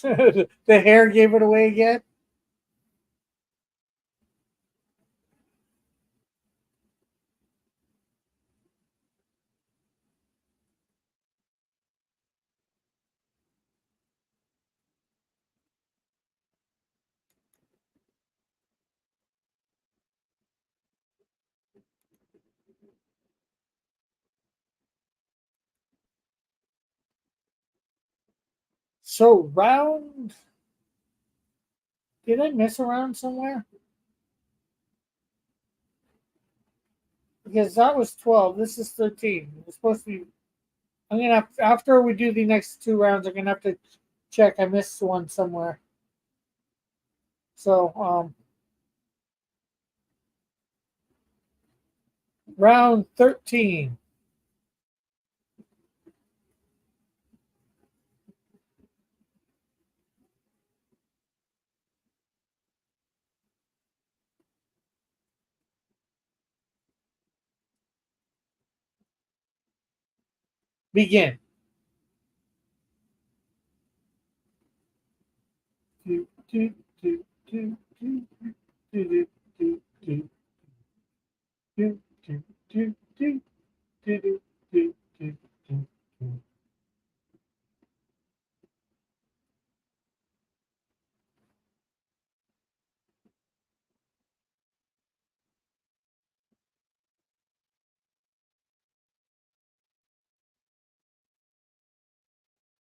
The hair gave it away again. So round Did I miss around somewhere? Because that was 12. This is 13. It's supposed to be. I'm gonna have, after we do the next 2 rounds. I'm gonna have to check. I missed one somewhere. So round 13. Begin. Do, do, do, do, do, do, do, do, do, do, do, do, do, do, do, do, do.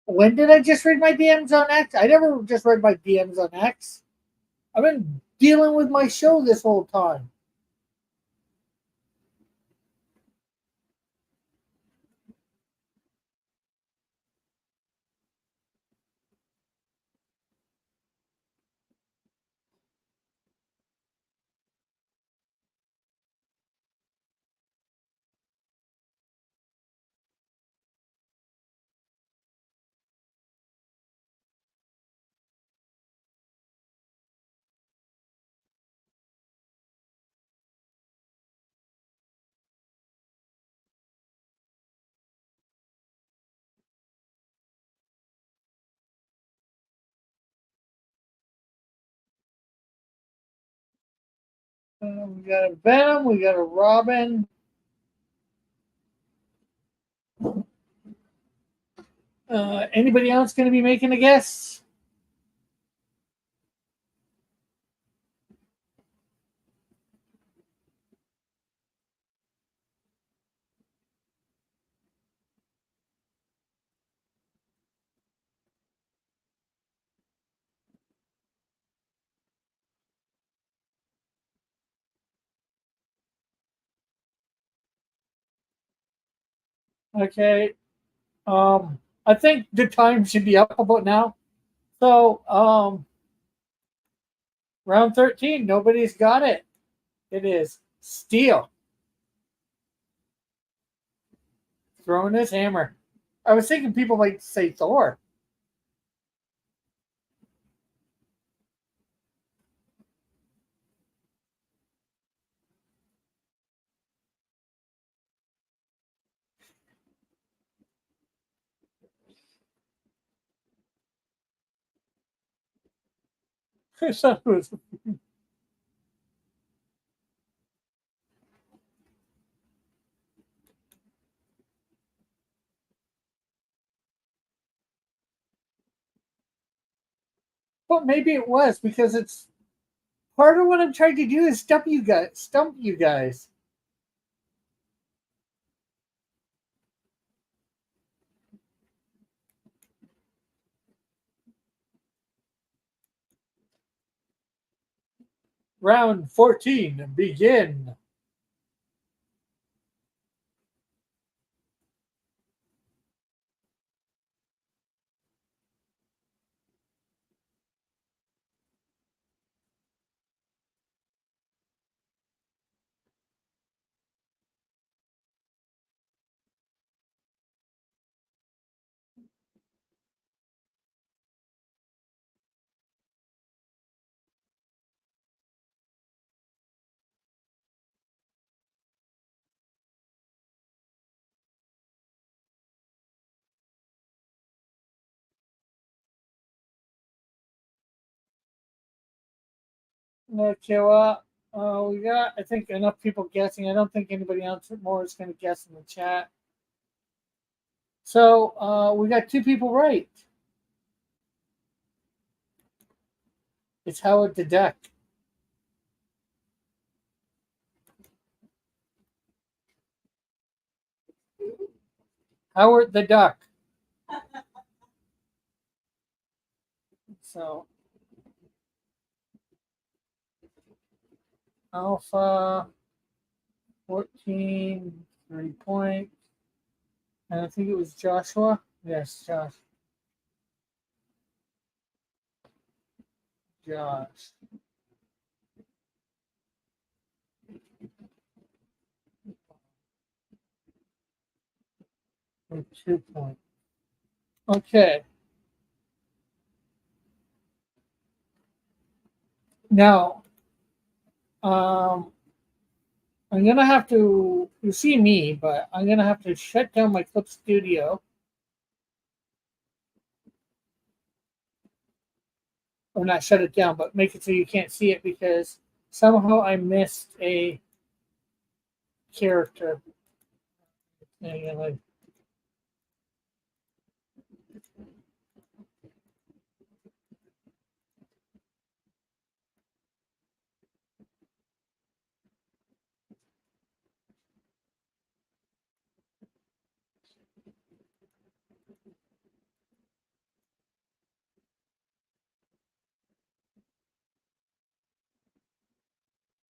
When did I just read my DMs on X? I never just read my DMs on X. I've been dealing with my show this whole time. We got a Venom, we got a Robin. Anybody else going to be making a guess? Okay. I think the time should be up about now. So, round 13, nobody's got it. It is Steel throwing his hammer. I was thinking people might say Thor. So it was- but maybe it was because it's part of what I'm trying to do is stump you guys. Stump you guys. Round 14, begin. Okay, well, we got, I think, enough people guessing. I don't think anybody else more is going to guess in the chat. So we got 2 people right. It's Howard the Duck. Howard the Duck. So Alpha 14, 3 points. And I think it was Joshua. Yes, Josh. Josh. For 2 points. Okay. Now, I'm gonna have to. You see me, but I'm gonna have to shut down my Clip Studio. Or not shut it down, but make it so you can't see it because somehow I missed a character. Anyway.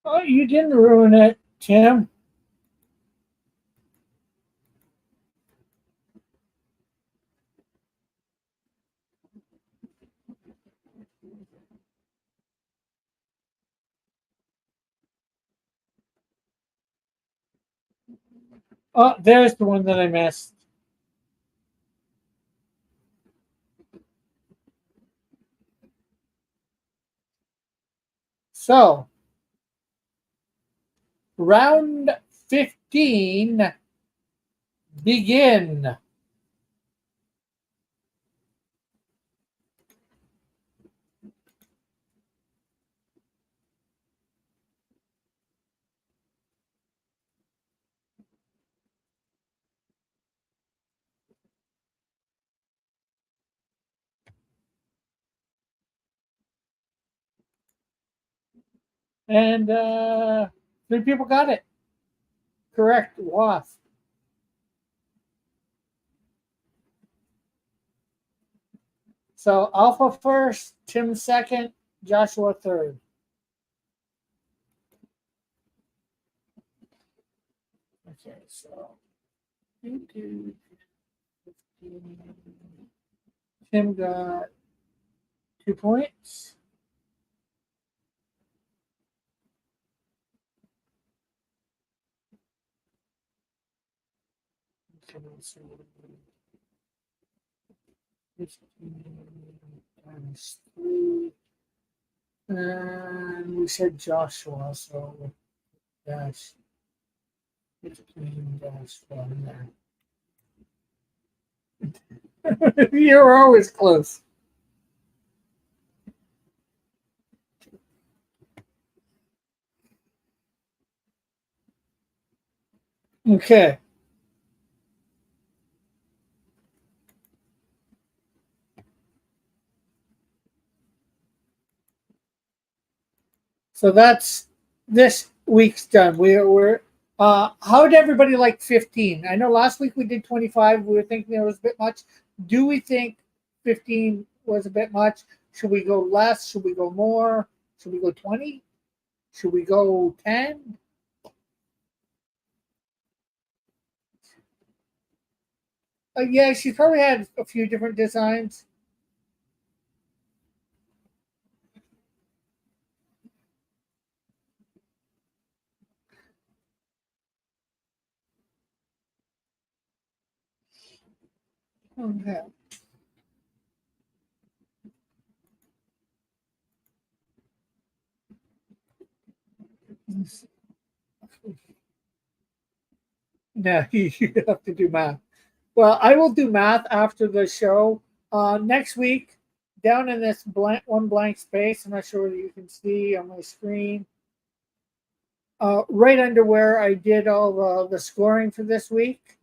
Oh, you didn't ruin it, Tim. Oh, there's the one that I missed. So, round 15, begin. And 3 people got it. Correct, Wasp. So, Alpha first, Tim second, Joshua third. Okay, so Tim got 2 points. Times 3. And we said Joshua, so dash 15 dash 1 there. You're always close. Okay. So that's this week's done. We're how did everybody like 15? I know last week we did 25. We were thinking there was a bit much. Do we think 15 was a bit much? Should we go less? Should we go more? Should we go 20? Should we go 10? Yeah, she probably had a few different designs. Okay. No, you have to do math. Well, I will do math after the show. Next week, down in this blank space, I'm not sure whether you can see on my screen. Right under where I did all the scoring for this week,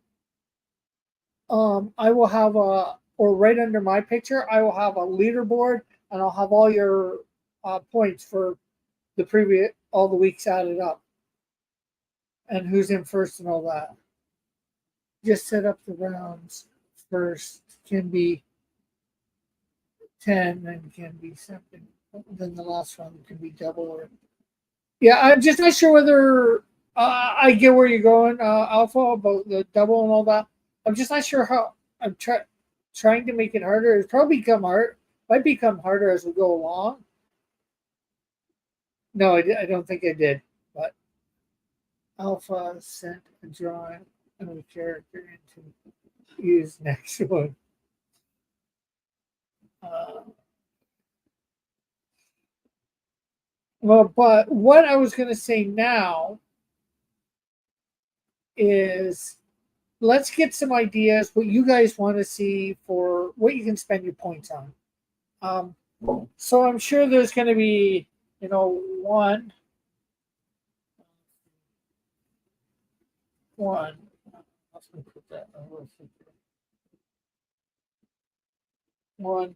I will have or right under my picture, I will have a leaderboard, and I'll have all your points for all the weeks added up, and who's in first and all that. Just set up the rounds first. Can be 10 and can be something. Then the last one can be double or Yeah, I'm just not sure whether I get where you're going, Alpha, about the double and all that. I'm just not sure how. I'm trying to make it harder. It's probably become hard. Might become harder as we go along. No, I don't think I did. But Alpha sent a drawing of a character into use next one. Uh, well, but what I was going to say now is let's get some ideas what you guys want to see for what you can spend your points on. So I'm sure there's going to be, one, one. Let's put that. One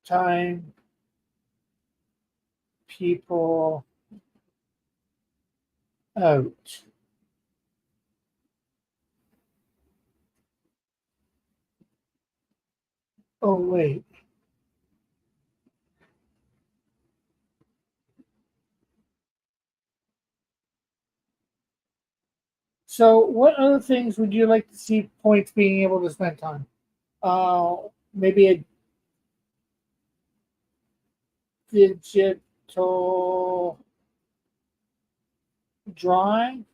time people out. Oh wait. So what other things would you like to see points being able to spend time? Maybe a digital drawing.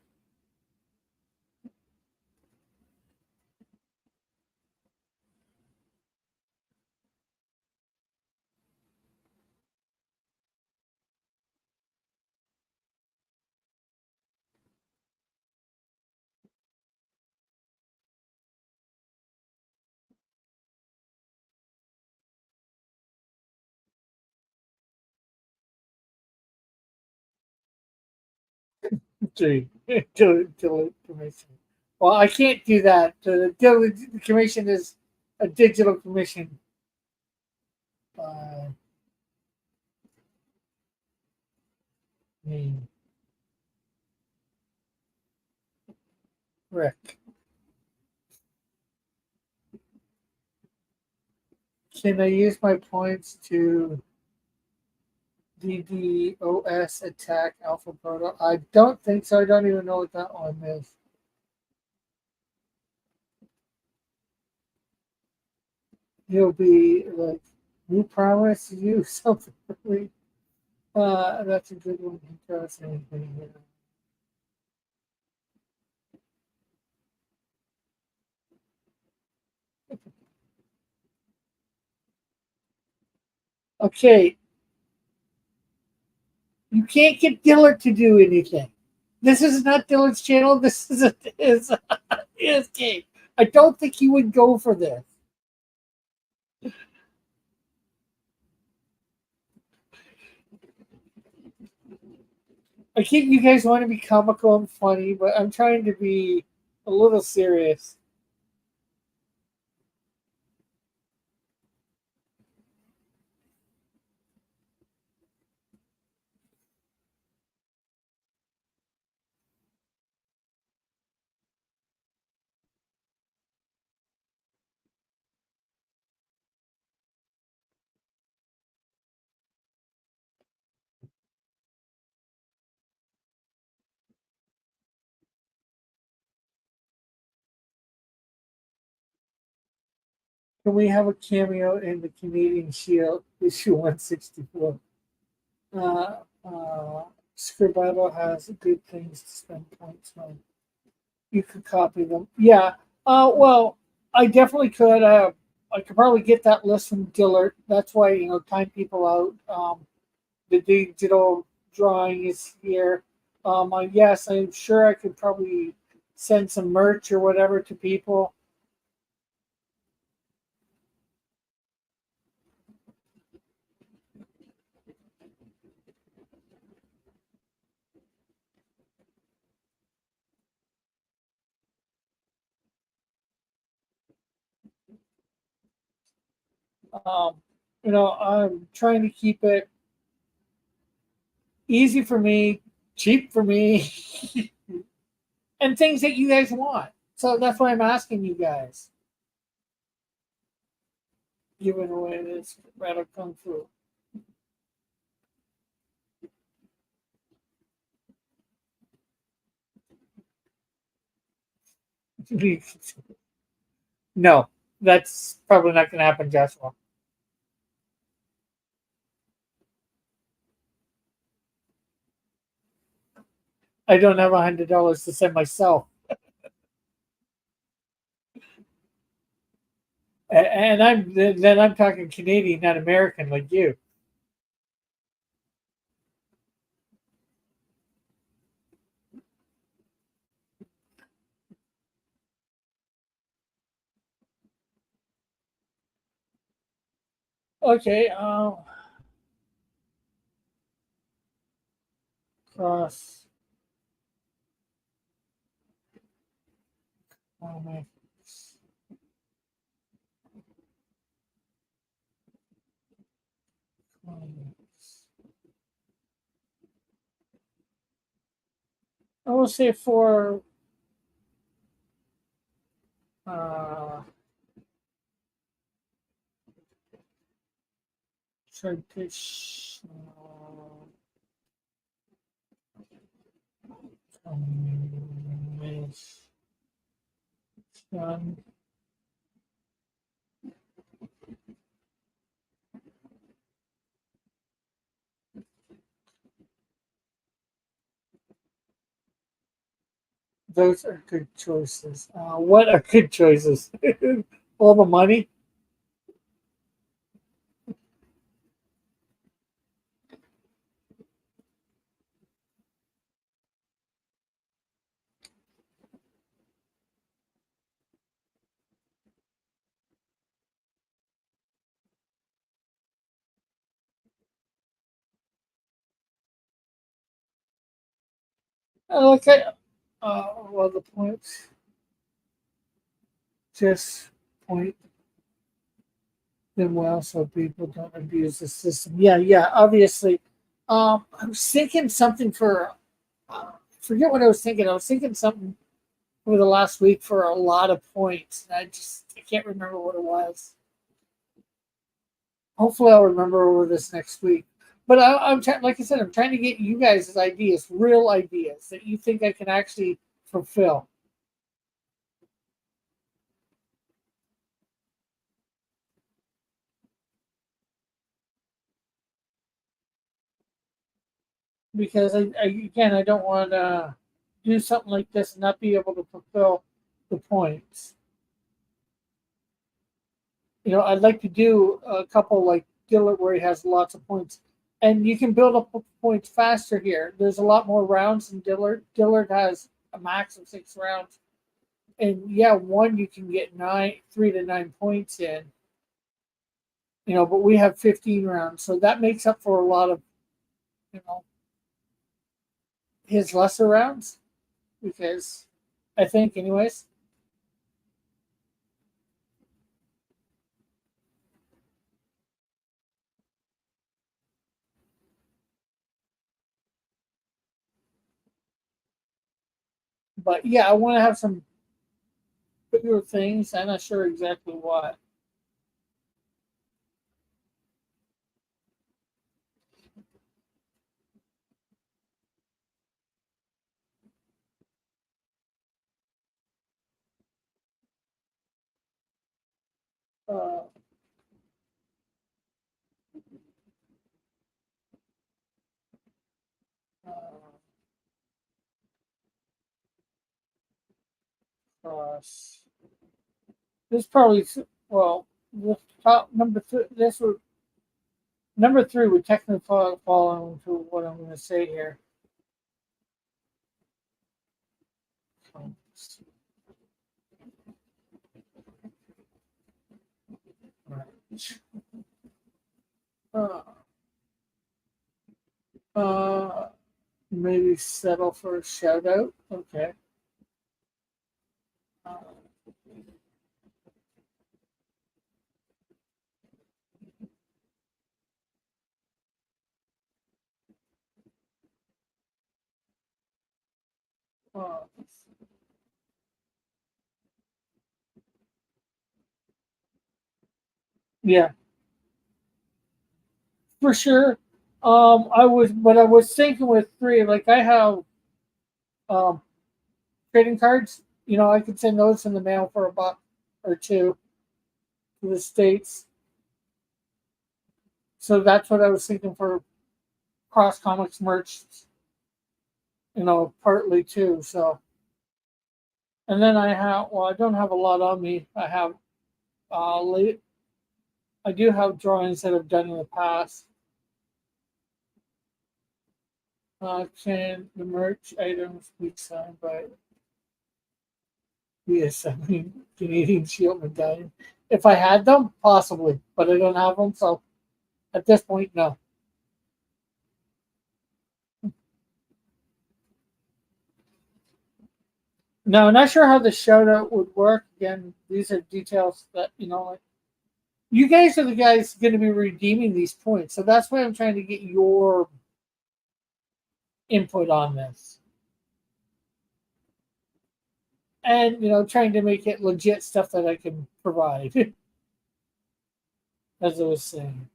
To commission. Well, I can't do that. The commission is a digital commission. Uh, me, Rick. Can I use my points to DDoS attack Alpha Proto? I don't think so. I don't even know what that one is. He'll be like, "You promise you something for me." That's a good one. Interesting. Okay, you can't get Dillard to do anything. This is not Dillard's channel. This is his game. I don't think he would go for this. I think you guys want to be comical and funny, but I'm trying to be a little serious. Can we have a cameo in the Canadian Shield issue 164? Uh, uh, Scribble has good things to spend points on. You could copy them. Yeah. Well, I definitely could. I could probably get that list from Dillard. That's why time people out. The digital drawing is here. Yes, I'm sure I could probably send some merch or whatever to people. Um, I'm trying to keep it easy for me, cheap for me, and things that you guys want. So that's why I'm asking you guys. Giving away this Rattle Kung Fu. No, that's probably not going to happen, Joshua. I don't have $100 to send myself, and I'm talking Canadian, not American, like you. Okay, cross. Comics. Comics. I will say for uh, traditional combination. Those are good choices. What are good choices? All the money? Okay. Well, the points just point them well so people don't abuse the system. Yeah, yeah, obviously. I was thinking something for, forget what I was thinking. I was thinking something over the last week for a lot of points. I can't remember what it was. Hopefully, I'll remember over this next week. But I'm trying, like I said, I'm trying to get you guys' ideas, real ideas that you think I can actually fulfill. Because again, I don't want to do something like this and not be able to fulfill the points. I'd like to do a couple like Dillard where he has lots of points, and you can build up points faster here. There's a lot more rounds than Dillard. Dillard has a max of 6 rounds, and yeah, one you can get 3 to 9 points in. But we have 15 rounds, so that makes up for a lot of you know his lesser rounds because I think, anyways. But yeah, I want to have some bigger things. I'm not sure exactly what. Uh, uh, Cross. This probably, well, the top number three. Number three would technically fall into what I'm going to say here. Uh, uh, Maybe settle for a shout out. Okay. Uh, uh, yeah, for sure. But I was thinking with three, like I have um trading cards. I could send those in the mail for $1 or $2 to the States. So that's what I was thinking for Cross Comics merch, partly too. So, and then I don't have a lot on me. I do have drawings that I've done in the past. Can the merch items be signed by Canadian Shield medallion? If I had them, possibly, but I don't have them, so at this point, no. No, I'm not sure how the shout out would work. Again, these are details that, you guys are the guys going to be redeeming these points. So that's why I'm trying to get your input on this. And, trying to make it legit stuff that I can provide, as I was saying.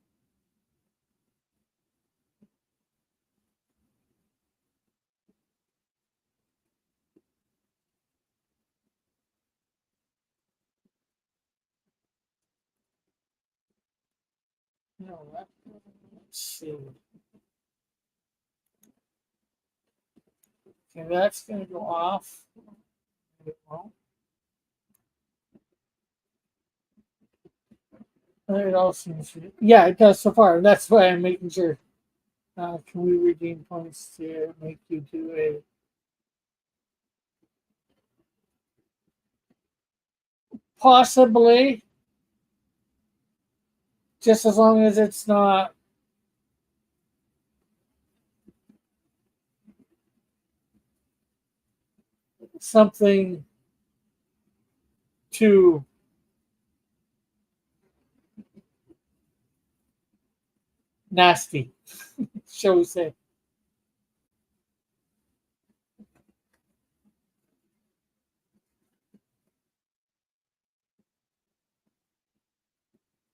Let's see. Okay, that's going to go off. It all seems yeah, it does so far. That's why I'm making sure. Can we redeem points to make you do a possibly, just as long as it's not something too nasty, shall we say.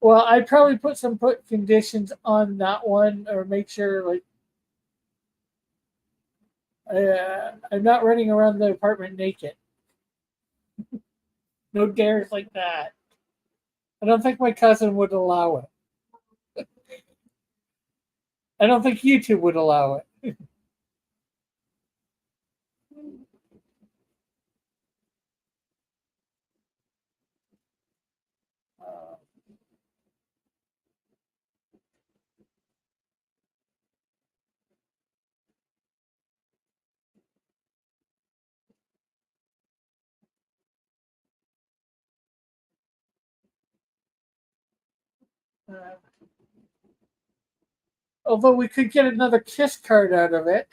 Well, I'd probably put conditions on that one, or make sure like I'm not running around the apartment naked. No dares like that. I don't think my cousin would allow it. I don't think YouTube would allow it. Uh, uh, although we could get another kiss card out of it.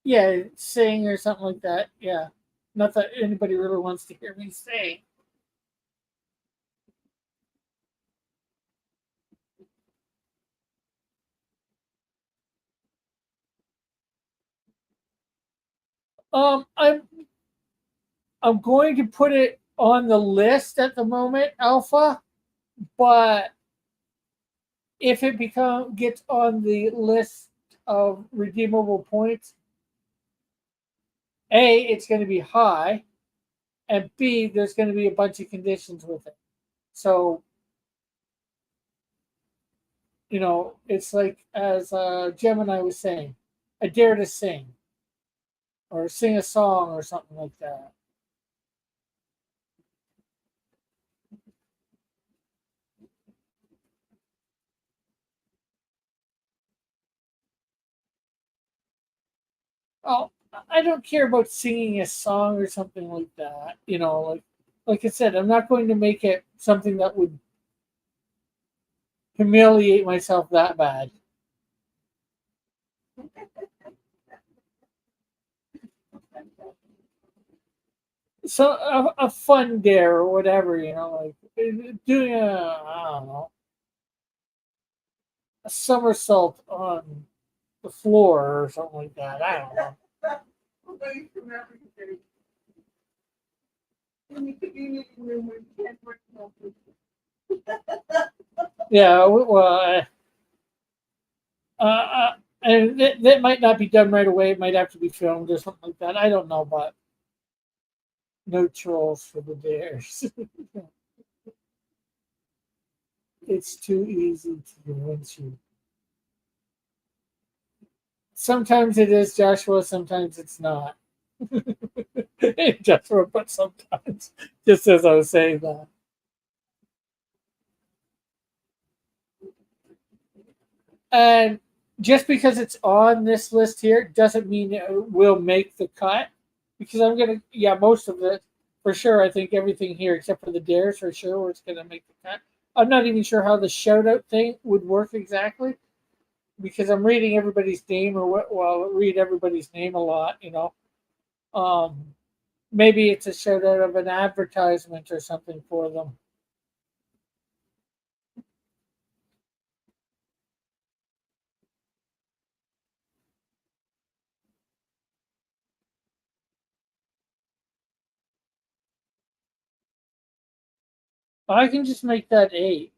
Yeah, sing or something like that. Yeah. Not that anybody really wants to hear me sing. I'm going to put it on the list at the moment, Alpha, but if it gets on the list of redeemable points, A, it's going to be high, and B, there's going to be a bunch of conditions with it. So, it's like as Gemini was saying, I dare to sing, or sing a song, or something like that. Oh, I don't care about singing a song or something like that. Like I said, I'm not going to make it something that would humiliate myself that bad. So a fun dare or whatever, like doing I don't know, a somersault on the floor or something like that. I don't know. Yeah, well, And that might not be done right away. It might have to be filmed or something like that. I don't know, but no trolls for the dares. It's too easy to convince you. Sometimes it is, Joshua. Sometimes it's not. Joshua, but sometimes, just as I was saying that. And just because it's on this list here doesn't mean it will make the cut. Because I'm gonna, yeah, most of it for sure. I think everything here except for the dares for sure, where it's gonna make the cut. I'm not even sure how the shout out thing would work exactly because I'm reading everybody's name or what. Well, I read everybody's name a lot, you know. Um, Maybe it's a shout out of an advertisement or something for them. I can just make that 8.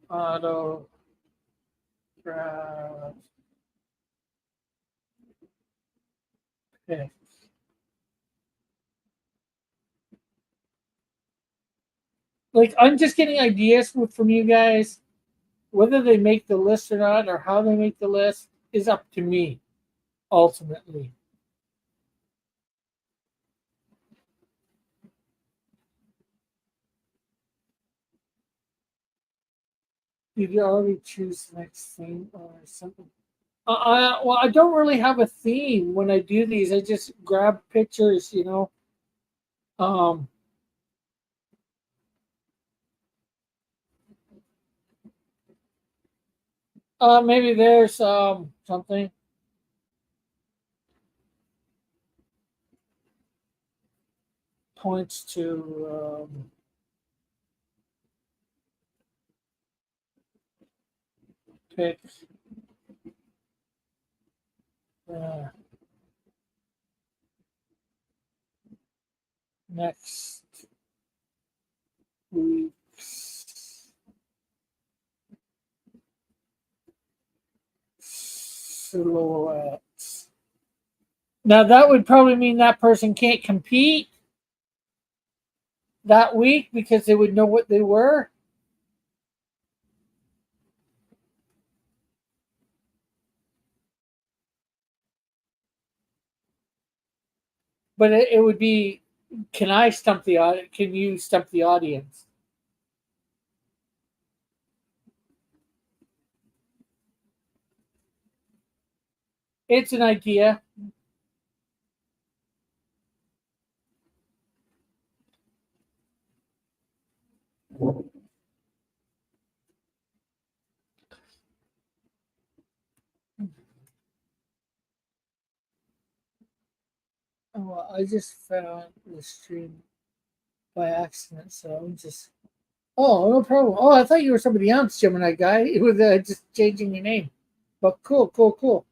Auto draft pick. Like I'm just getting ideas from you guys. Whether they make the list or not, or how they make the list, is up to me ultimately. Did you already choose the next theme or something? Well, I don't really have a theme when I do these. I just grab pictures, you know. Um, Maybe there's something. Points to pick uh, next week's silhouettes. Now that would probably mean that person can't compete that week because they would know what they were. But it would be, can I stump the audience? Can you stump the audience? It's an idea. Oh, well, I just found the stream by accident, so I'm just. Oh, no problem. Oh, I thought you were somebody else, Gemini guy. It was just changing your name. But cool, cool, cool.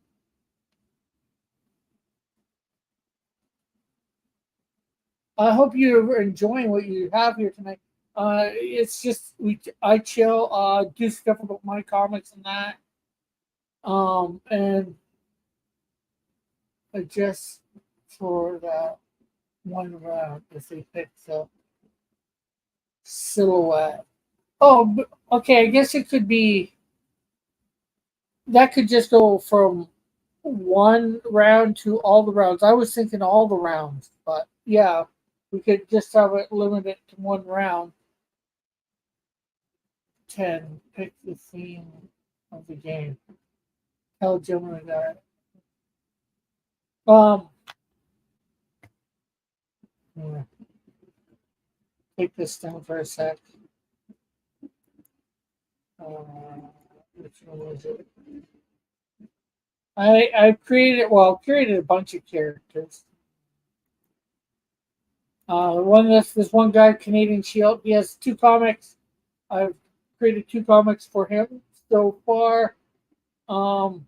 I hope you're enjoying what you have here tonight. It's just I chill, do stuff about my comics and that, and just for that one round if they pick the silhouette. Oh, okay. I guess it could be that could just go from one round to all the rounds. I was thinking all the rounds, but yeah, we could just have it limited to one round. 10. Pick the theme of the game. Tell Gemini that. Um, yeah, take this down for a sec. Which one was it? I created a bunch of characters. This one guy, Canadian Shield. He has 2 comics. I've created 2 comics for him so far. Um,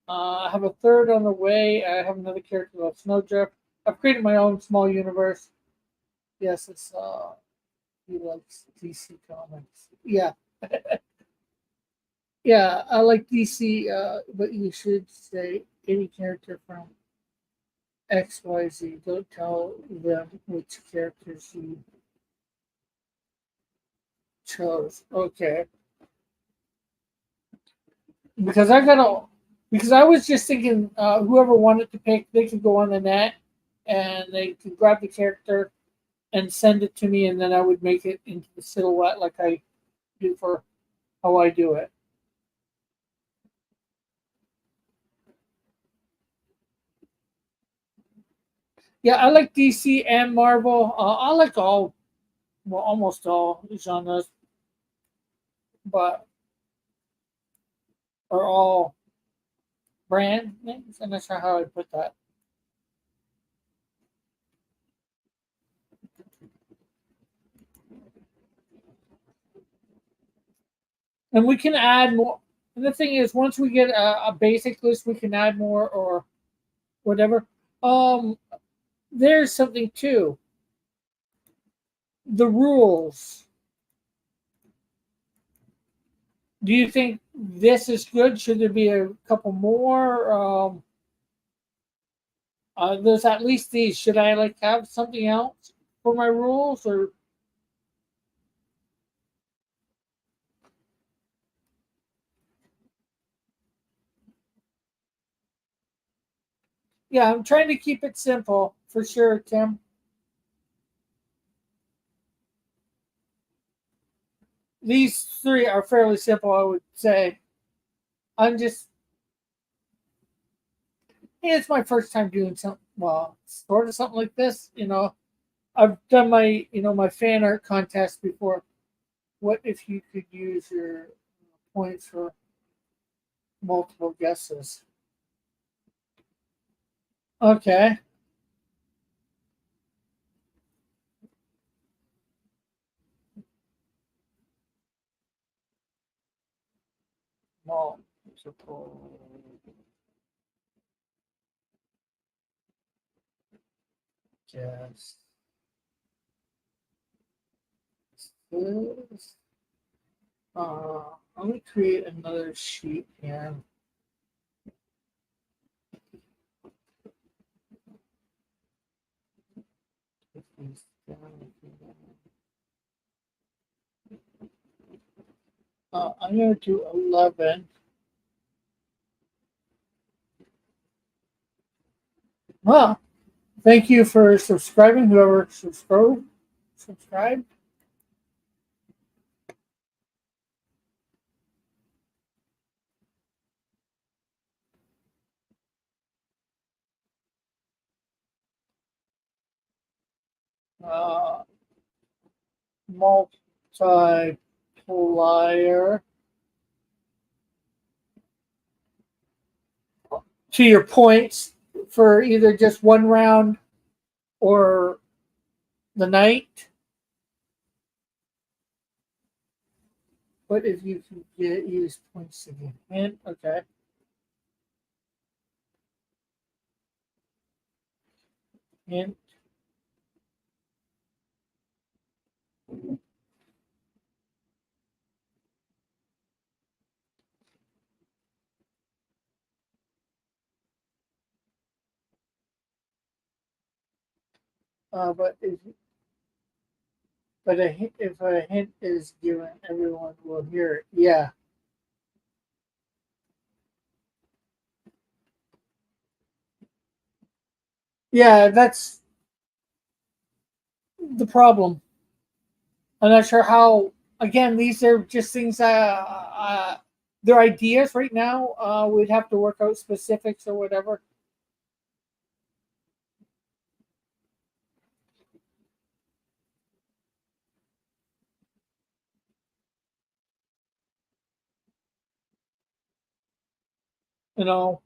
I have a third on the way. I have another character called Snowdrift. I've created my own small universe. Yes, it's he likes DC comics. Yeah. Yeah, I like DC, but you should say any character from XYZ. Don't tell them which characters you chose. Okay. Because I gotta because I was just thinking whoever wanted to pick, they could go on the net and they could grab the character and send it to me, and then I would make it into the silhouette like I do for how I do it. Yeah, I like DC and Marvel. I like all, well, almost all genres, but are all brand names. I'm not sure how I put that. And we can add more. And the thing is, once we get a basic list, we can add more or whatever. Um, there's something too. The rules. Do you think this is good? Should there be a couple more? There's at least these. Should I like have something else for my rules or? Yeah, I'm trying to keep it simple for sure, Tim. These three are fairly simple, I would say. I'm just, yeah, it's my first time doing something, well, sort of something like this. I've done my, my fan art contest before. What if you could use your points for multiple guesses? Okay. Multiple guesses. I'm going to create another sheet here. I'm going to do 11. Well, thank you for subscribing, whoever subscribed. Uh, Multiplier to your points for either just one round or the night. But if you can use points again, and okay. And but if a hint is given, everyone will hear it. Yeah, yeah, that's the problem. I'm not sure how. Again, these are just things. They're ideas right now. We'd have to work out specifics or whatever. You know,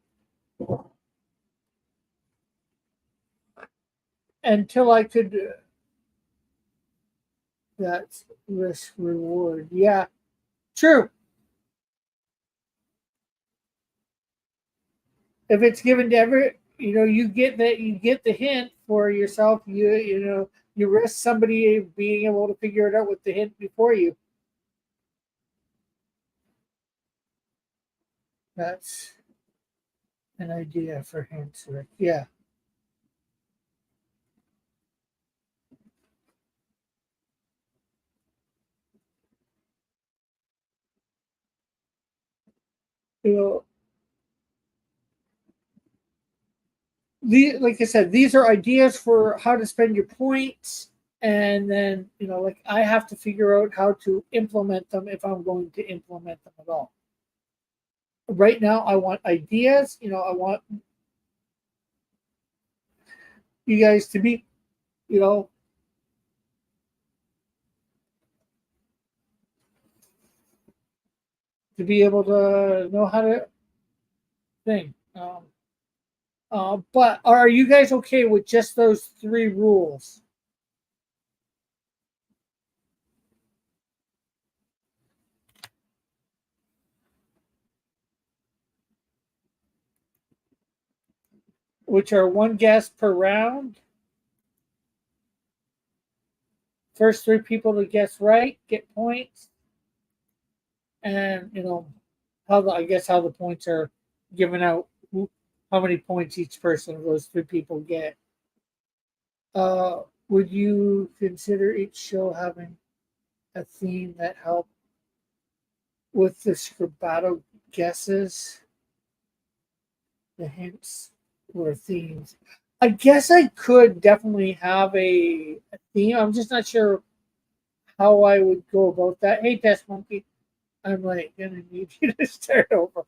until I could. That's risk reward. Yeah, true. If it's given to every, you get that, you get the hint for yourself. You risk somebody being able to figure it out with the hint before you. That's an idea for hints, Rick. Yeah. You know, like I said, these are ideas for how to spend your points, and then like I have to figure out how to implement them if I'm going to implement them at all. Right now, I want ideas. I want you guys to be, you know, to be able to know how to think. But are you guys okay with just those 3 rules? Which are 1 guess per round. First 3 people to guess right get points. And how the points are given out, how many points each person of those 3 people get. Would you consider each show having a theme that helped with the Scribato guesses? The hints were themes. I guess I could definitely have a theme. I'm just not sure how I would go about that. Hey, Test Monkey, I'm like gonna need you to start over.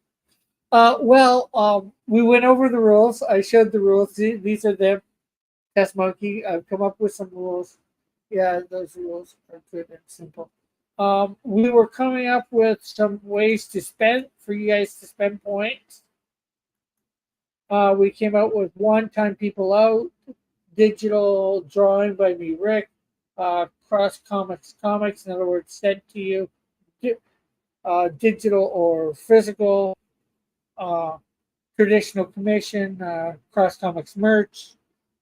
We went over the rules. I showed the rules. These are them. Test Monkey. I've come up with some rules. Yeah, those rules are good and simple. We were coming up with some ways to spend for you guys to spend points. We came out with 1 time people out, digital drawing by me, Rick, cross comics, in other words, sent to you, digital or physical, traditional commission, cross comics merch,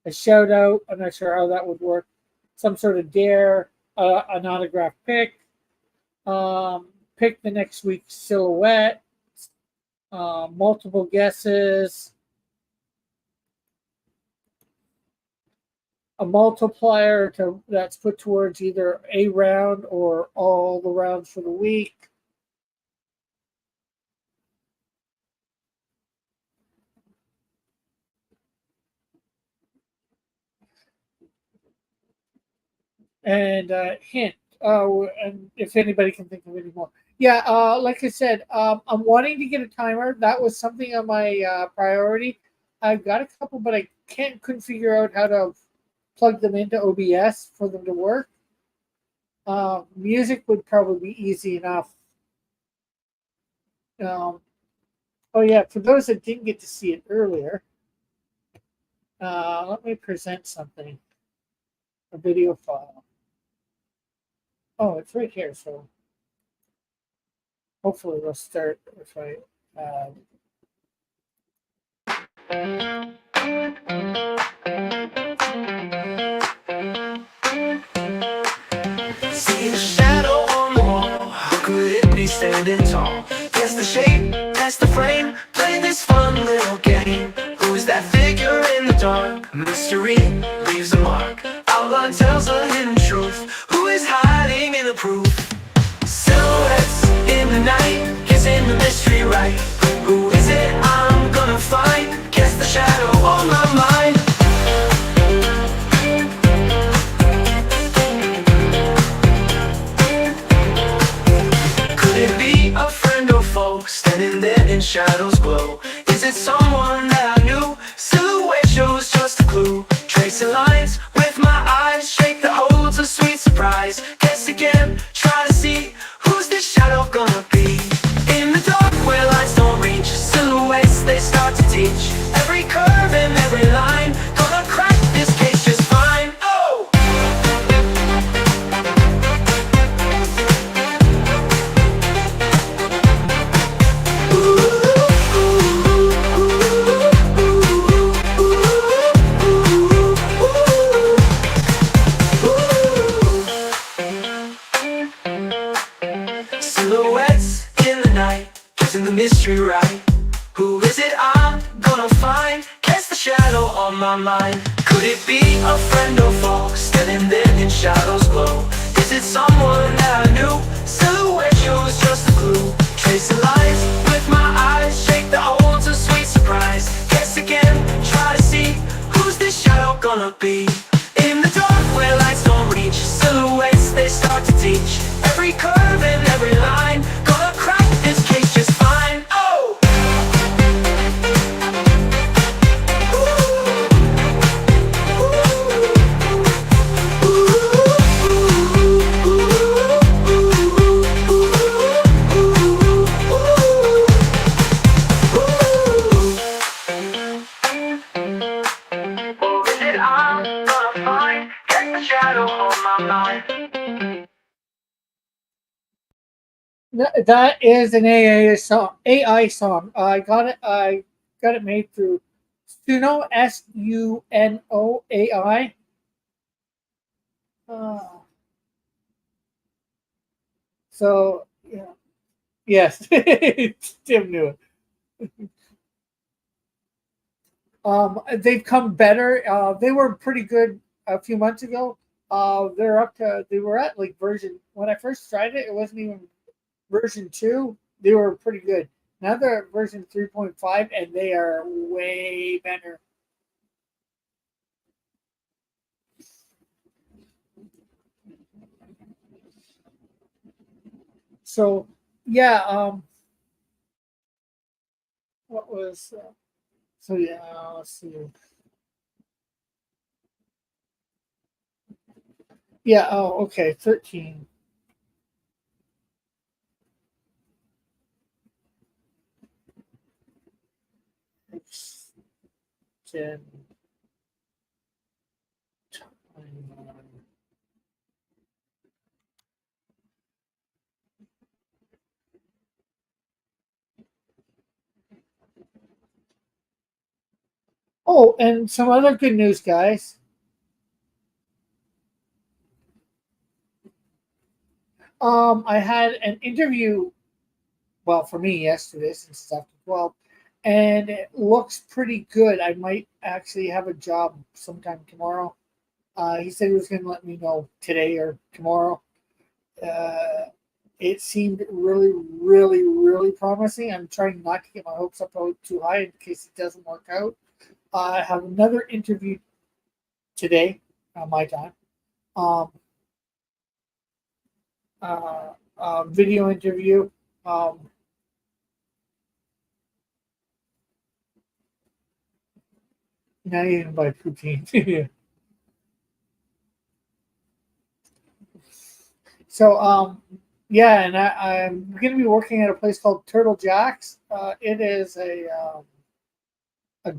a shout out. I'm not sure how that would work. Some sort of dare, an autograph pick, pick the next week's silhouette, multiple guesses, a multiplier that's put towards either a round or all the rounds for the week. And hint, and if anybody can think of any more. Yeah, like I said, I'm wanting to get a timer. That was something on my priority. I've got a couple, but I couldn't figure out how to plug them into OBS for them to work. Music would probably be easy enough. Oh yeah, for those that didn't get to see it earlier, let me present something, a video file. Oh, it's right here, so hopefully we'll start if I See the shadow on the wall, how could it be standing tall? Guess the shape, that's the frame, play this fun little game. Who's that figure in the dark? Mystery leaves a mark, outline tells a hidden truth. Who is hiding in the proof? Silhouettes in the night, guessing the mystery right. Who is it I'm gonna find? Guess the shadow on my mind. Could it be a friend or foe, standing there in shadows glow? Is it someone that I knew? Silhouette shows just a clue. Tracing lines with my eyes, shake that holds a sweet surprise. Guess again, try to see who's this shadow gonna be. In the dark where lights don't reach, silhouettes they start to teach. Every curve and every line, gonna crack this case just fine. Oh! Silhouettes in the night, guessing the mystery right. on my mind? Could it be a friend or foe, standing there in shadows glow? Is it someone that I knew? Silhouette shows just a clue. Tracing lines with my eyes, shake the holds, a sweet surprise. Guess again, try to see who's this shadow gonna be. In the dark where lights don't reach, silhouettes they start to teach. Every curve and every line, gonna crack this case just fine. Oh! Is it I'm gonna find? Get the shadow on my mind. That is an AI song. AI song. I got it. I got it made through Suno, SUNO AI. Uh, so yeah, yes, Tim knew it. They've come better. They were pretty good a few months ago. They're up to. They were at like version when I first tried it. It wasn't even version 2. They were pretty good. Now they're at version 3.5, and they are way better. So yeah. What was? So yeah. Let's see. Yeah. Oh, okay. 13. 10. 21. Oh, and some other good news, guys. I had an interview, well, for me yesterday since it's after 12, and it looks pretty good. I might actually have a job sometime tomorrow. He said he was going to let me know today or tomorrow. Uh, it seemed really, really, really promising. I'm trying not to get my hopes up too high in case it doesn't work out. I have another interview today, my time. Um, Video interview. Um, Now you can buy poutine. So yeah, and I'm going to be working at a place called Turtle Jack's. It is a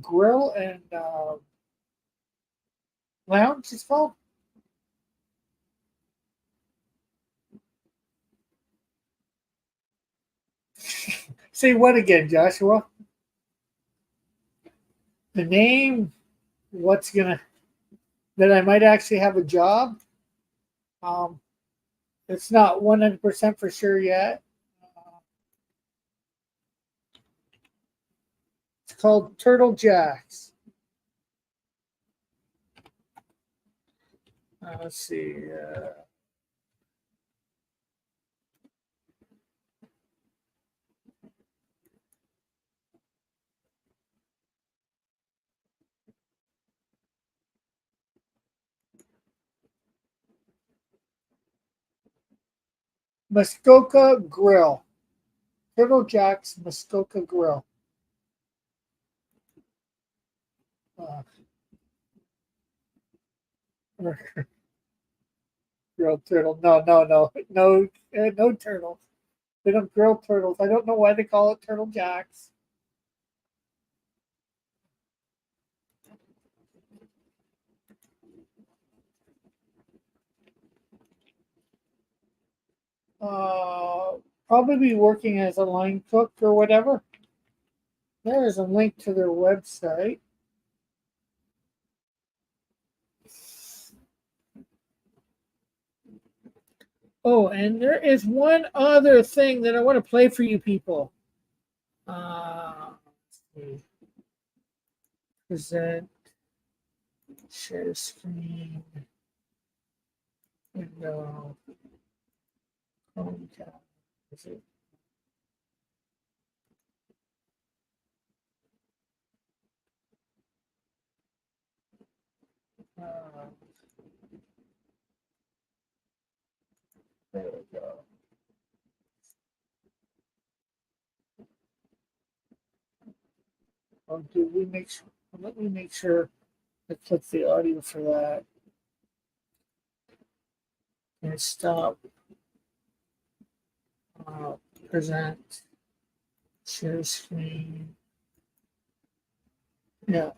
grill and lounge. It's called. Say what again, Joshua? The name. What's gonna that I might actually have a job. Um, it's not 100% for sure yet. It's called Turtle Jacks. Let's see. Muskoka Grill. Turtle Jack's Muskoka Grill. Uh, grilled turtle. No, no, no, no, no turtles. They don't grill turtles. I don't know why they call it Turtle Jacks. Uh, Probably be working as a line cook or whatever. There is a link to their website. Oh, and there is one other thing that I want to play for you people. Let's see. Present. Share screen. Window. Chrome tab. Is it? Uh, there we go. Oh, do we make sure? Let me make sure I click the audio for that. And stop. Uh, present. Share screen. Yeah.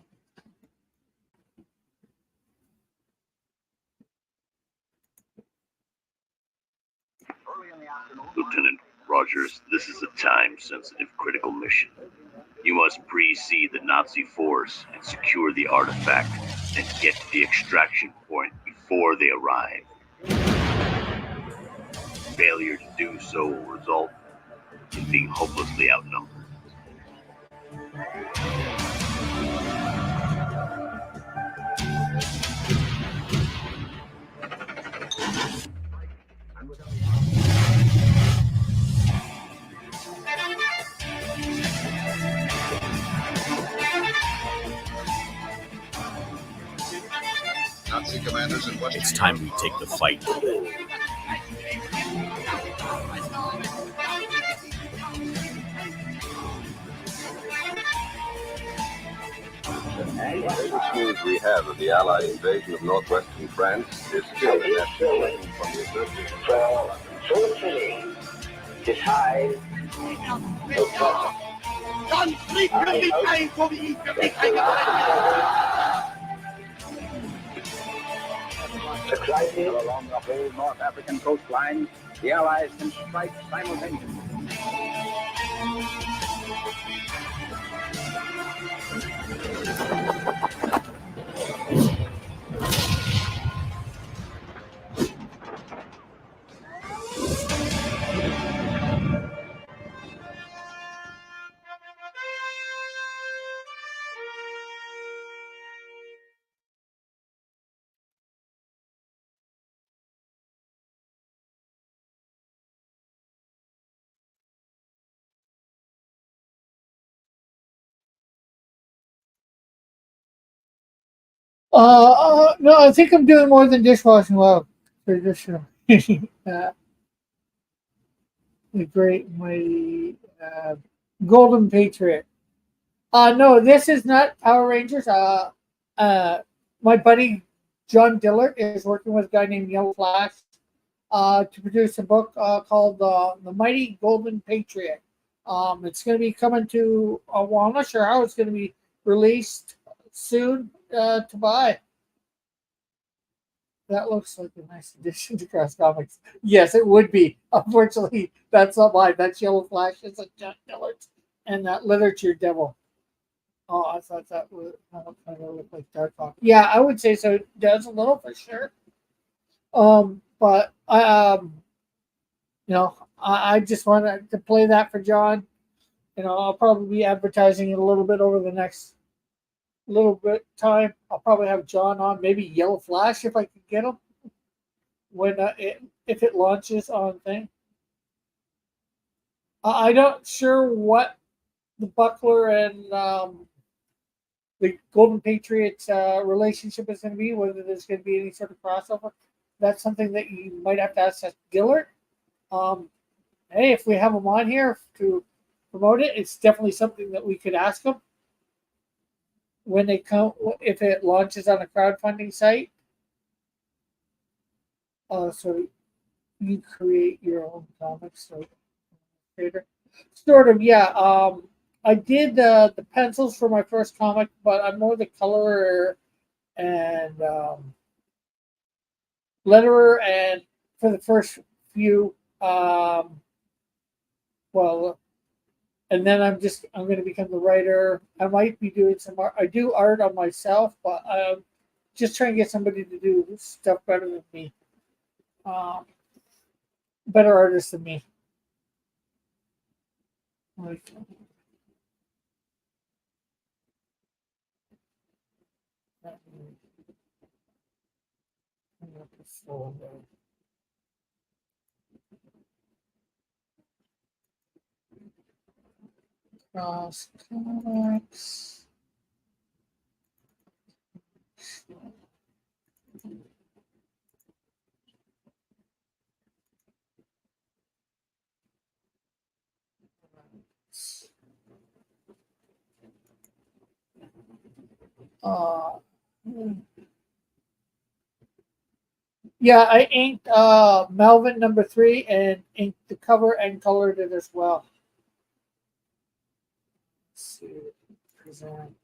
Lieutenant Rogers, this is a time-sensitive critical mission. You must precede the Nazi force and secure the artifact and get to the extraction point before they arrive. Failure to do so will result in being hopelessly outnumbered. Nazi commanders in Western It's time we take the fight. The news we have of the Allied invasion of northwestern France is still in that from the Fortunately, decide the crisis along the whole North African coastline, the Allies can strike simultaneously. No, I think I'm doing more than dishwashing well. For this show. The great mighty Golden Patriot. No, this is not Power Rangers. My buddy John Dillard is working with a guy named Yellow Flash to produce a book called The Mighty Golden Patriot. It's going to be coming to, well, I'm not sure how it's going to be released soon to buy. That looks like a nice addition to Cross Comics. Yes, it would be. Unfortunately, that's not mine. That's Yellow Flash. It's a John Dillard. And that Literature Devil. Oh, I thought that would kind of look like Dark Hawk. Yeah, I would say so. It does a little for sure. But I just wanted to play that for John. I'll probably be advertising it a little bit over the next little bit time. I'll probably have John on, maybe Yellow Flash if I can get him when if it launches on thing. I'm not sure what the Buckler and the Golden Patriots relationship is going to be, whether there's going to be any sort of crossover. That's something that you might have to ask Dillard. Hey, if we have him on here to promote it, it's definitely something that we could ask him when they come, if it launches on a crowdfunding site. So you create your own comics, so sort of, yeah. I did the pencils for my first comic, but I'm more the colorer and letterer, and for the first few, and then I'm going to become the writer. I might be doing some art. I do art on myself, but I'm just trying to get somebody to do stuff better than me, better artists than me. Like, folder. Cross comics. Uh, yeah, I inked Melvin #3 and inked the cover and colored it as well. Let's see, present.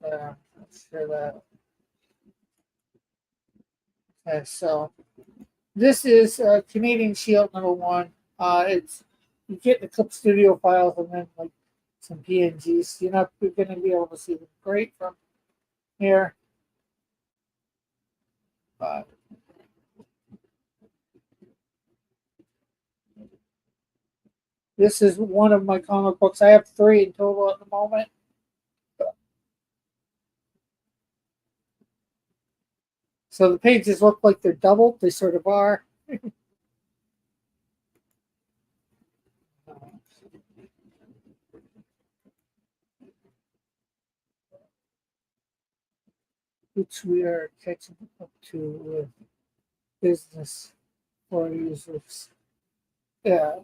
Yeah, let's share that. Okay, so this is Canadian Shield #1. It's you get the Clip Studio files and then like some PNGs. You're not going to be able to see them great from here, but this is one of my comic books. I have 3 in total at the moment. So the pages look like they're doubled. They sort of are. Which we are catching up to with business for users. Yeah.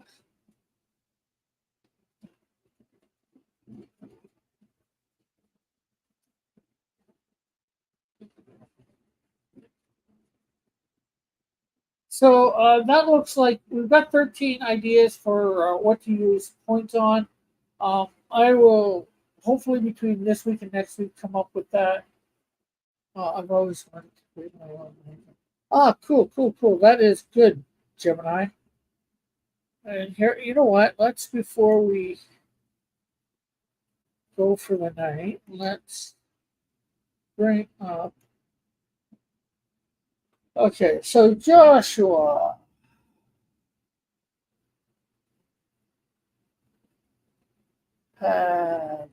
So that looks like we've got 13 ideas for what to use points on. I will hopefully between this week and next week come up with that. I've always wanted to create my own. Cool. That is good, Gemini. And here, you know what? Let's before we go for the night, let's bring up. Okay, so Joshua. Had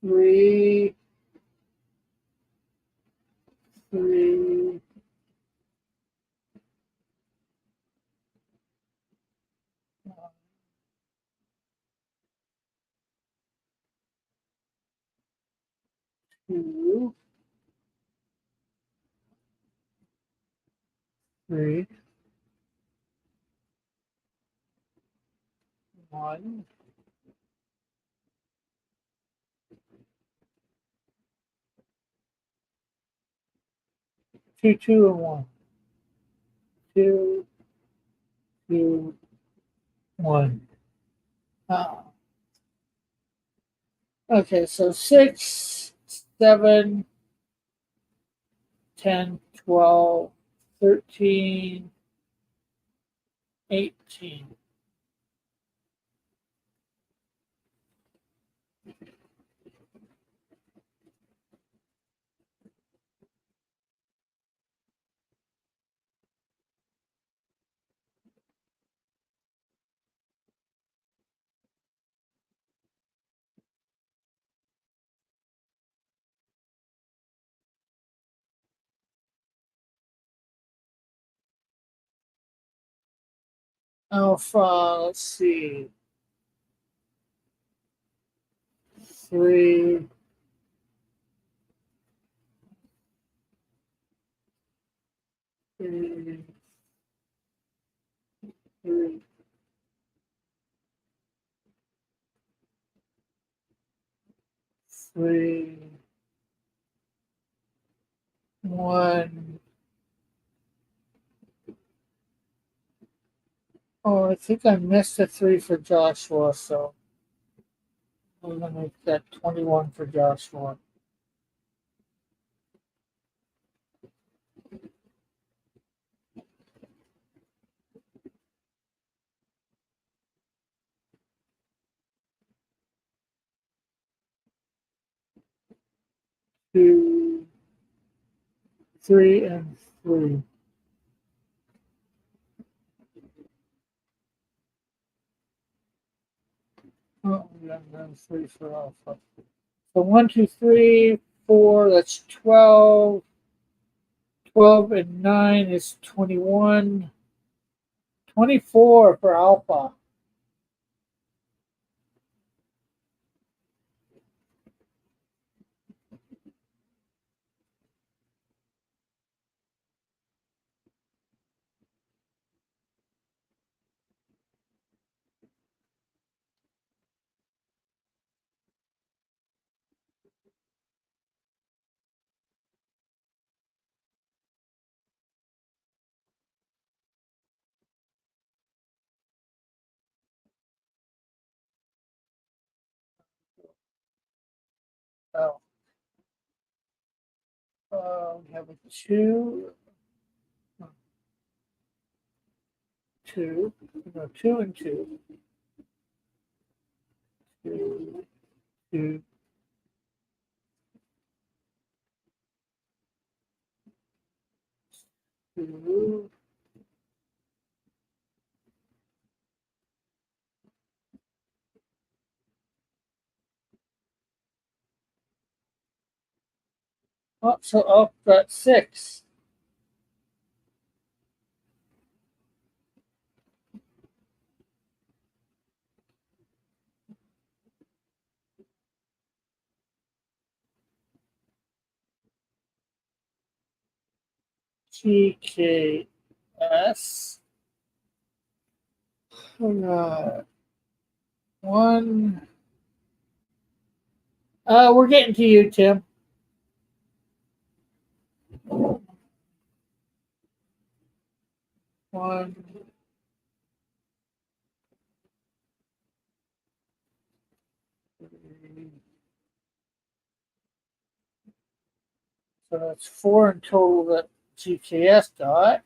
3, 3, 2, 3, 1. 2, 2, and 1. 2, 2, 1. Okay, so 6, 7, 10, 12, 13, 18. Alpha, let's see. 3, 3, 3. 3, 1. Oh, I think I missed a 3 for Joshua, so I'm gonna make that 21 for Joshua. Two, 3, and 3. Oh, yeah, then 3 for alpha. So 1, 2, 3, 4, that's 12. 12 and 9 is 21. 24 for alpha. Oh, we have a 2, 2, no, 2 and 2, 2, 2, 2. Oh, so up got 6. GKS. We got 1. We're getting to you, Tim. 1. So that's 4 in total that GKS got.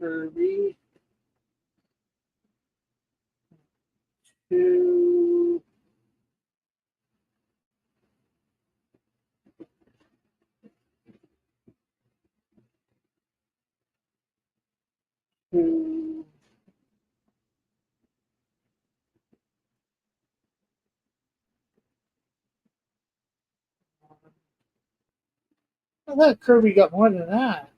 Kirby. 2. 2. I thought Kirby got more than that.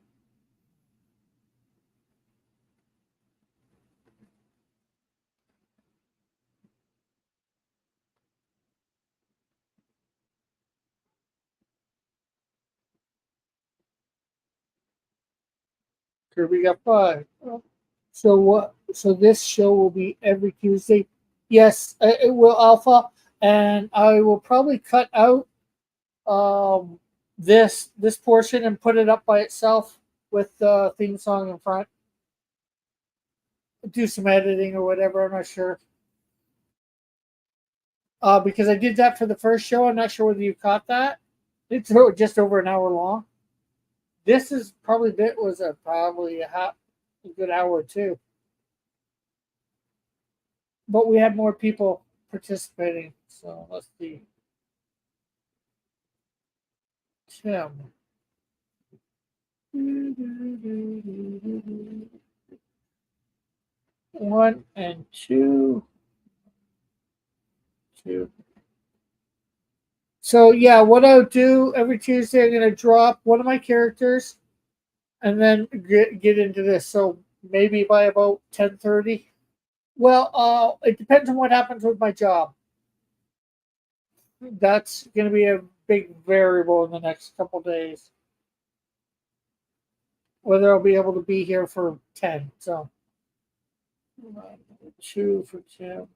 Kirby got 5. So what? So this show will be every Tuesday. Yes, it will, Alpha, and I will probably cut out this portion and put it up by itself with the theme song in front. Do some editing or whatever. I'm not sure. Because I did that for the first show. I'm not sure whether you caught that. It's just over an hour long. This is probably probably a good hour or two. But we had more people participating, so let's see. Tim. 1 and 2. 2. So yeah, what I'll do every Tuesday, I'm gonna drop one of my characters, and then get into this. So maybe by about 10:30. Well, it depends on what happens with my job. That's gonna be a big variable in the next couple days. Whether I'll be able to be here for 10. So 2 for Tim.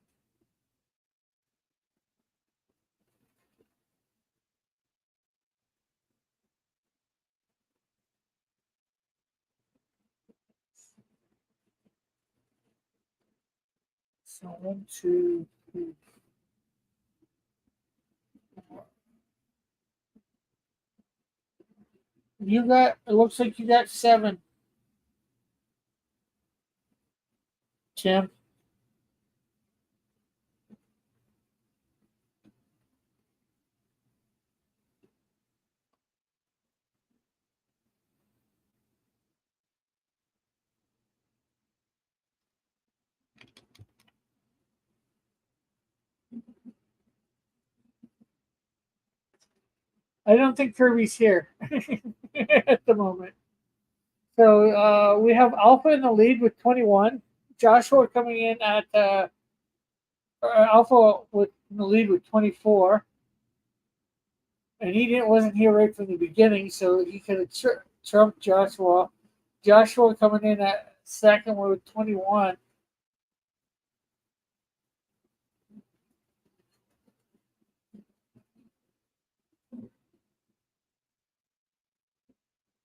So 1, 2, 3, 4. You got. It looks like you got 7, Tim. I don't think Kirby's here at the moment. So we have Alpha in the lead with 21. Joshua coming in at Alpha with in the lead with 24, and he wasn't here right from the beginning, so he could have trumped Joshua. Joshua coming in at second with 21.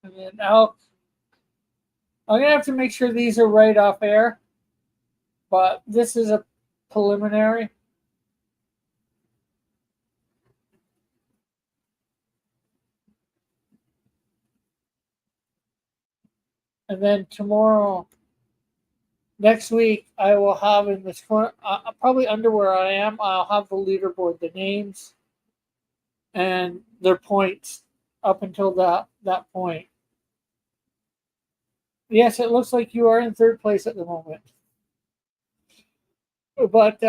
And then Al, I'm gonna have to make sure these are right off air, but this is a preliminary. And then tomorrow, next week, I will have in this corner, probably under where I am, I'll have the leaderboard, the names, and their points up until that point. Yes, it looks like you are in third place at the moment, but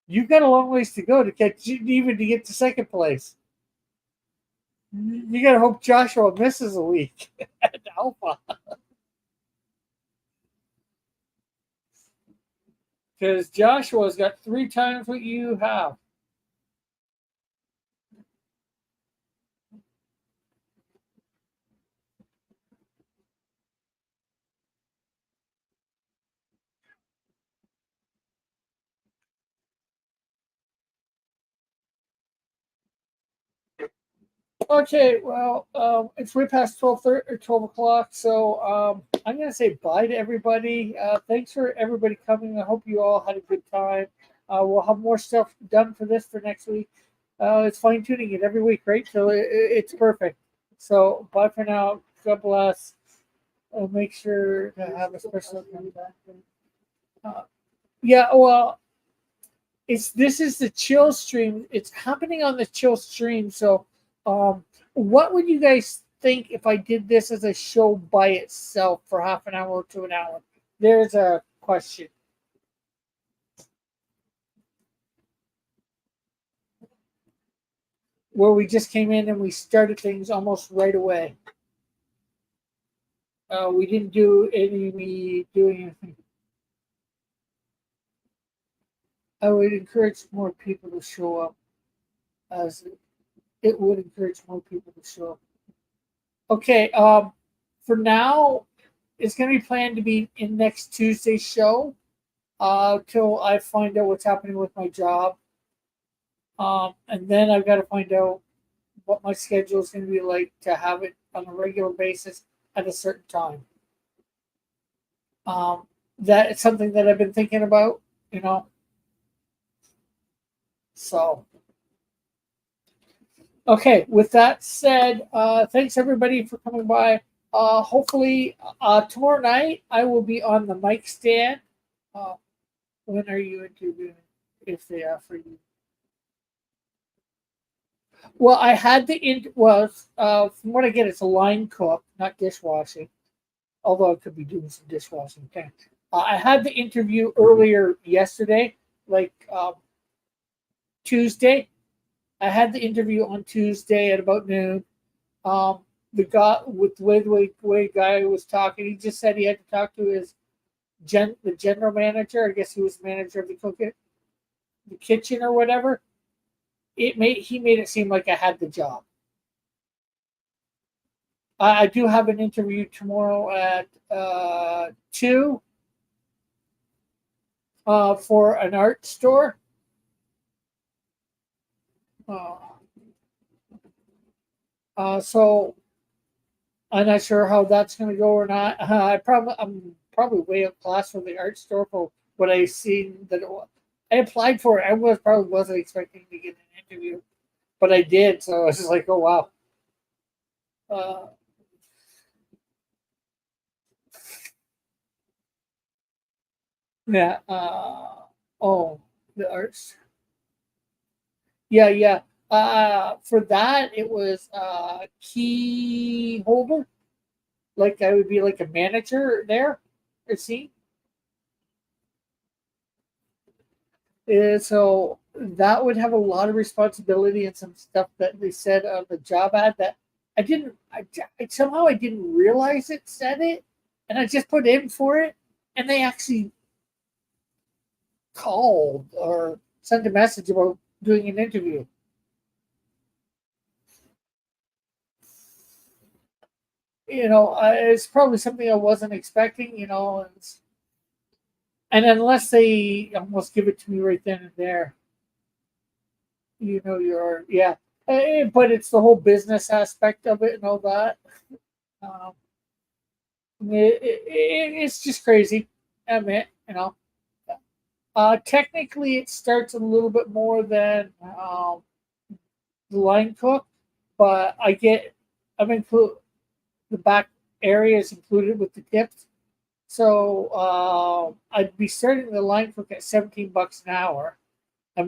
you've got a long ways to go to get even to get to second place. You got to hope Joshua misses a week at Alpha. Because Joshua's got 3 times what you have. Okay, well, it's way past 12 o'clock, so I'm going to say bye to everybody. Thanks for everybody coming. I hope you all had a good time. We'll have more stuff done for this for next week. It's fine tuning it every week, right? So it's perfect. So bye for now. God bless. Make sure to have a special. Yeah, well, this is the chill stream. It's happening on the chill stream. So, what would you guys think if I did this as a show by itself for half an hour to an hour? There's a question. Where we just came in and we started things almost right away. We didn't do me doing anything. I would encourage more people to show up, as it would encourage more people to show up. Okay, for now, it's going to be planned to be in next Tuesday's show till I find out what's happening with my job. And then I've got to find out what my schedule is going to be like to have it on a regular basis at a certain time. That is something that I've been thinking about, So, okay, with that said, thanks everybody for coming by. Hopefully, tomorrow night I will be on the mic stand. When are you interviewing, if they offer you? Well, I had from what I get, it's a line cook, not dishwashing. Although I could be doing some dishwashing. Okay. I had the interview earlier yesterday, like Tuesday. I had the interview on Tuesday at about noon. The guy with the way guy was talking, he just said he had to talk to the general manager. I guess he was the manager of the kitchen or whatever. He made it seem like I had the job. I do have an interview tomorrow at 2 for an art store. So I'm not sure how that's going to go or not. I'm probably way up class for the art store for what I seen that I applied for it. I probably wasn't expecting to get an interview, but I did. So I was just like, oh wow. Yeah. The arts. Yeah. For that, it was key holder. Like I would be like a manager there. See. So that would have a lot of responsibility and some stuff that they said on the job ad that somehow I didn't realize it said it, and I just put in for it, and they actually called or sent a message about doing an interview. It's probably something I wasn't expecting, and unless they almost give it to me right then and there, yeah. But it's the whole business aspect of it and all that. Um, it's just crazy. I admit, technically, it starts a little bit more than the line cook, but I'm include the back area is included with the tips. So I'd be starting the line cook at $17 an hour. I'll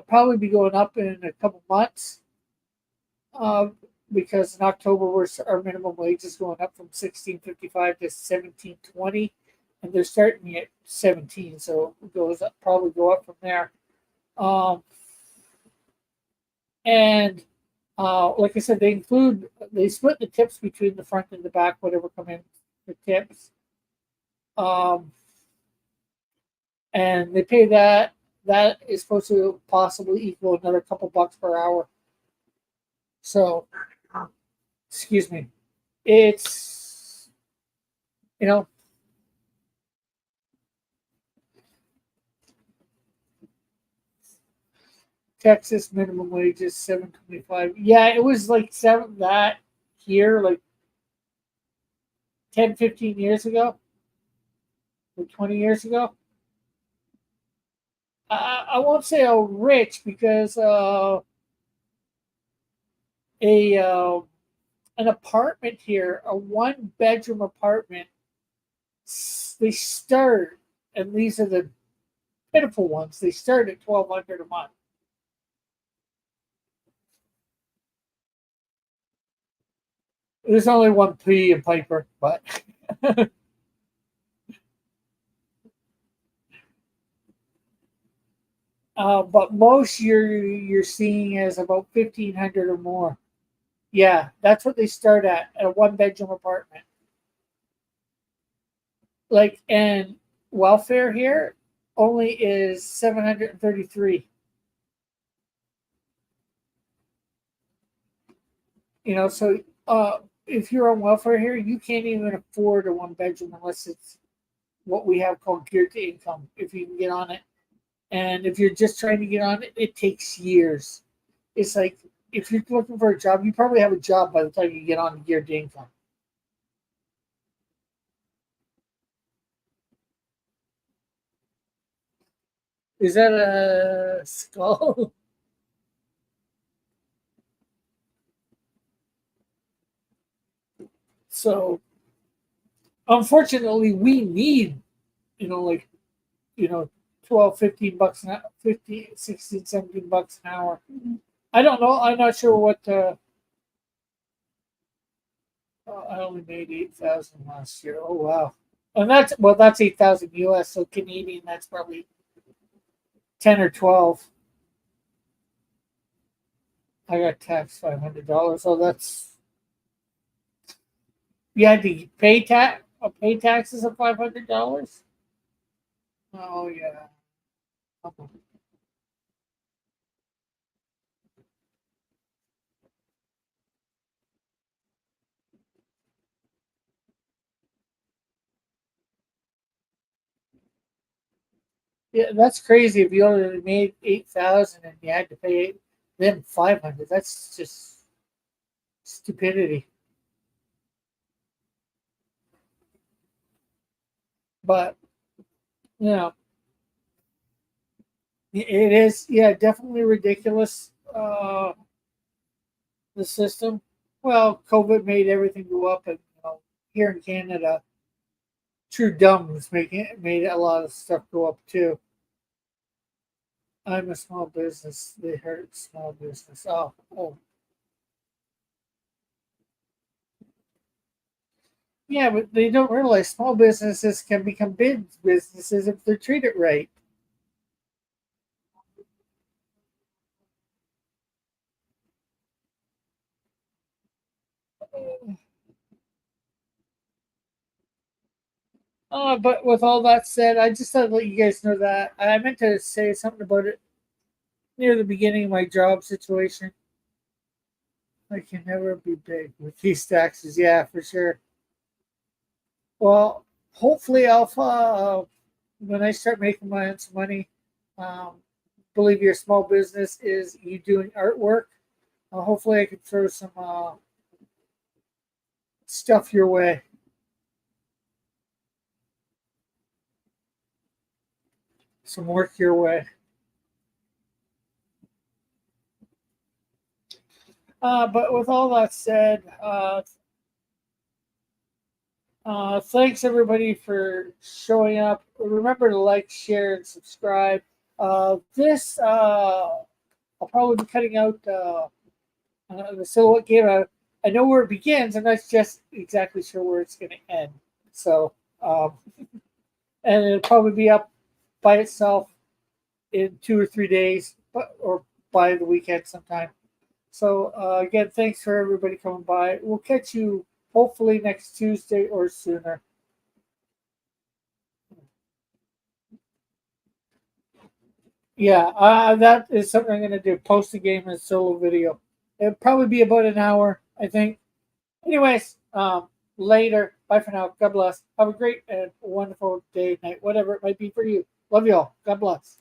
probably be going up in a couple months, because in October our minimum wage is going up from 16.55 to 17.20, and they're starting me at 17, so it goes up, probably go up from there. And like I said, they split the tips between the front and the back, whatever come in for tips. And they pay that. That is supposed to possibly equal another couple bucks per hour. So, excuse me. It's, Texas minimum wage is $7.25. Yeah, it was like seven that here, like 10, 15 years ago, or 20 years ago. I won't say how rich because an apartment here, a 1-bedroom apartment, they start, and these are the pitiful ones. They start at $1,200 a month. There's only one P in Piper, but but most you're seeing is about 1,500 or more. Yeah, that's what they start at a 1-bedroom apartment. Like, and welfare here only is 733. So if you're on welfare here, you can't even afford a 1-bedroom unless it's what we have called geared to income. If you can get on it, and if you're just trying to get on it, it takes years. It's like if you're looking for a job, you probably have a job by the time you get on geared to income. Is that a skull? So, unfortunately, we need, like, 12, $15 an hour, 15, 16, $17 an hour. I don't know. I'm not sure what. I only made 8,000 last year. Oh wow! And that's 8,000 US. So Canadian, that's probably 10 or 12. I got taxed $500. So that's, you had to pay taxes of $500. Oh yeah. Yeah, that's crazy. If you only made 8,000 and you had to pay them 500, that's just stupidity. But you know, it is, yeah, definitely ridiculous. The system. Well, COVID made everything go up, and here in Canada, True Dumbs made a lot of stuff go up too. I'm a small business. They hurt small business. Oh. Yeah, but they don't realize small businesses can become big businesses if they're treated right. But with all that said, I just thought I'd let you guys know that I meant to say something about it near the beginning of my job situation. I can never be big with these taxes. Yeah, for sure. Well, hopefully, Alpha, when I start making my own money, um, believe your small business is you doing artwork. Hopefully, I can throw some stuff your way. Some work your way. But with all that said, thanks everybody for showing up. Remember to like, share, and subscribe. This I'll probably be cutting out the silhouette game. I know where it begins, and that's just exactly sure where it's going to end. So, and it'll probably be up by itself in 2 or 3 days, or by the weekend sometime. So again, thanks for everybody coming by. We'll catch you hopefully next Tuesday or sooner. Yeah, that is something I'm going to do. Post the game in a solo video. It'll probably be about an hour, I think. Anyways, later. Bye for now. God bless. Have a great and wonderful day, night, whatever it might be for you. Love you all. God bless.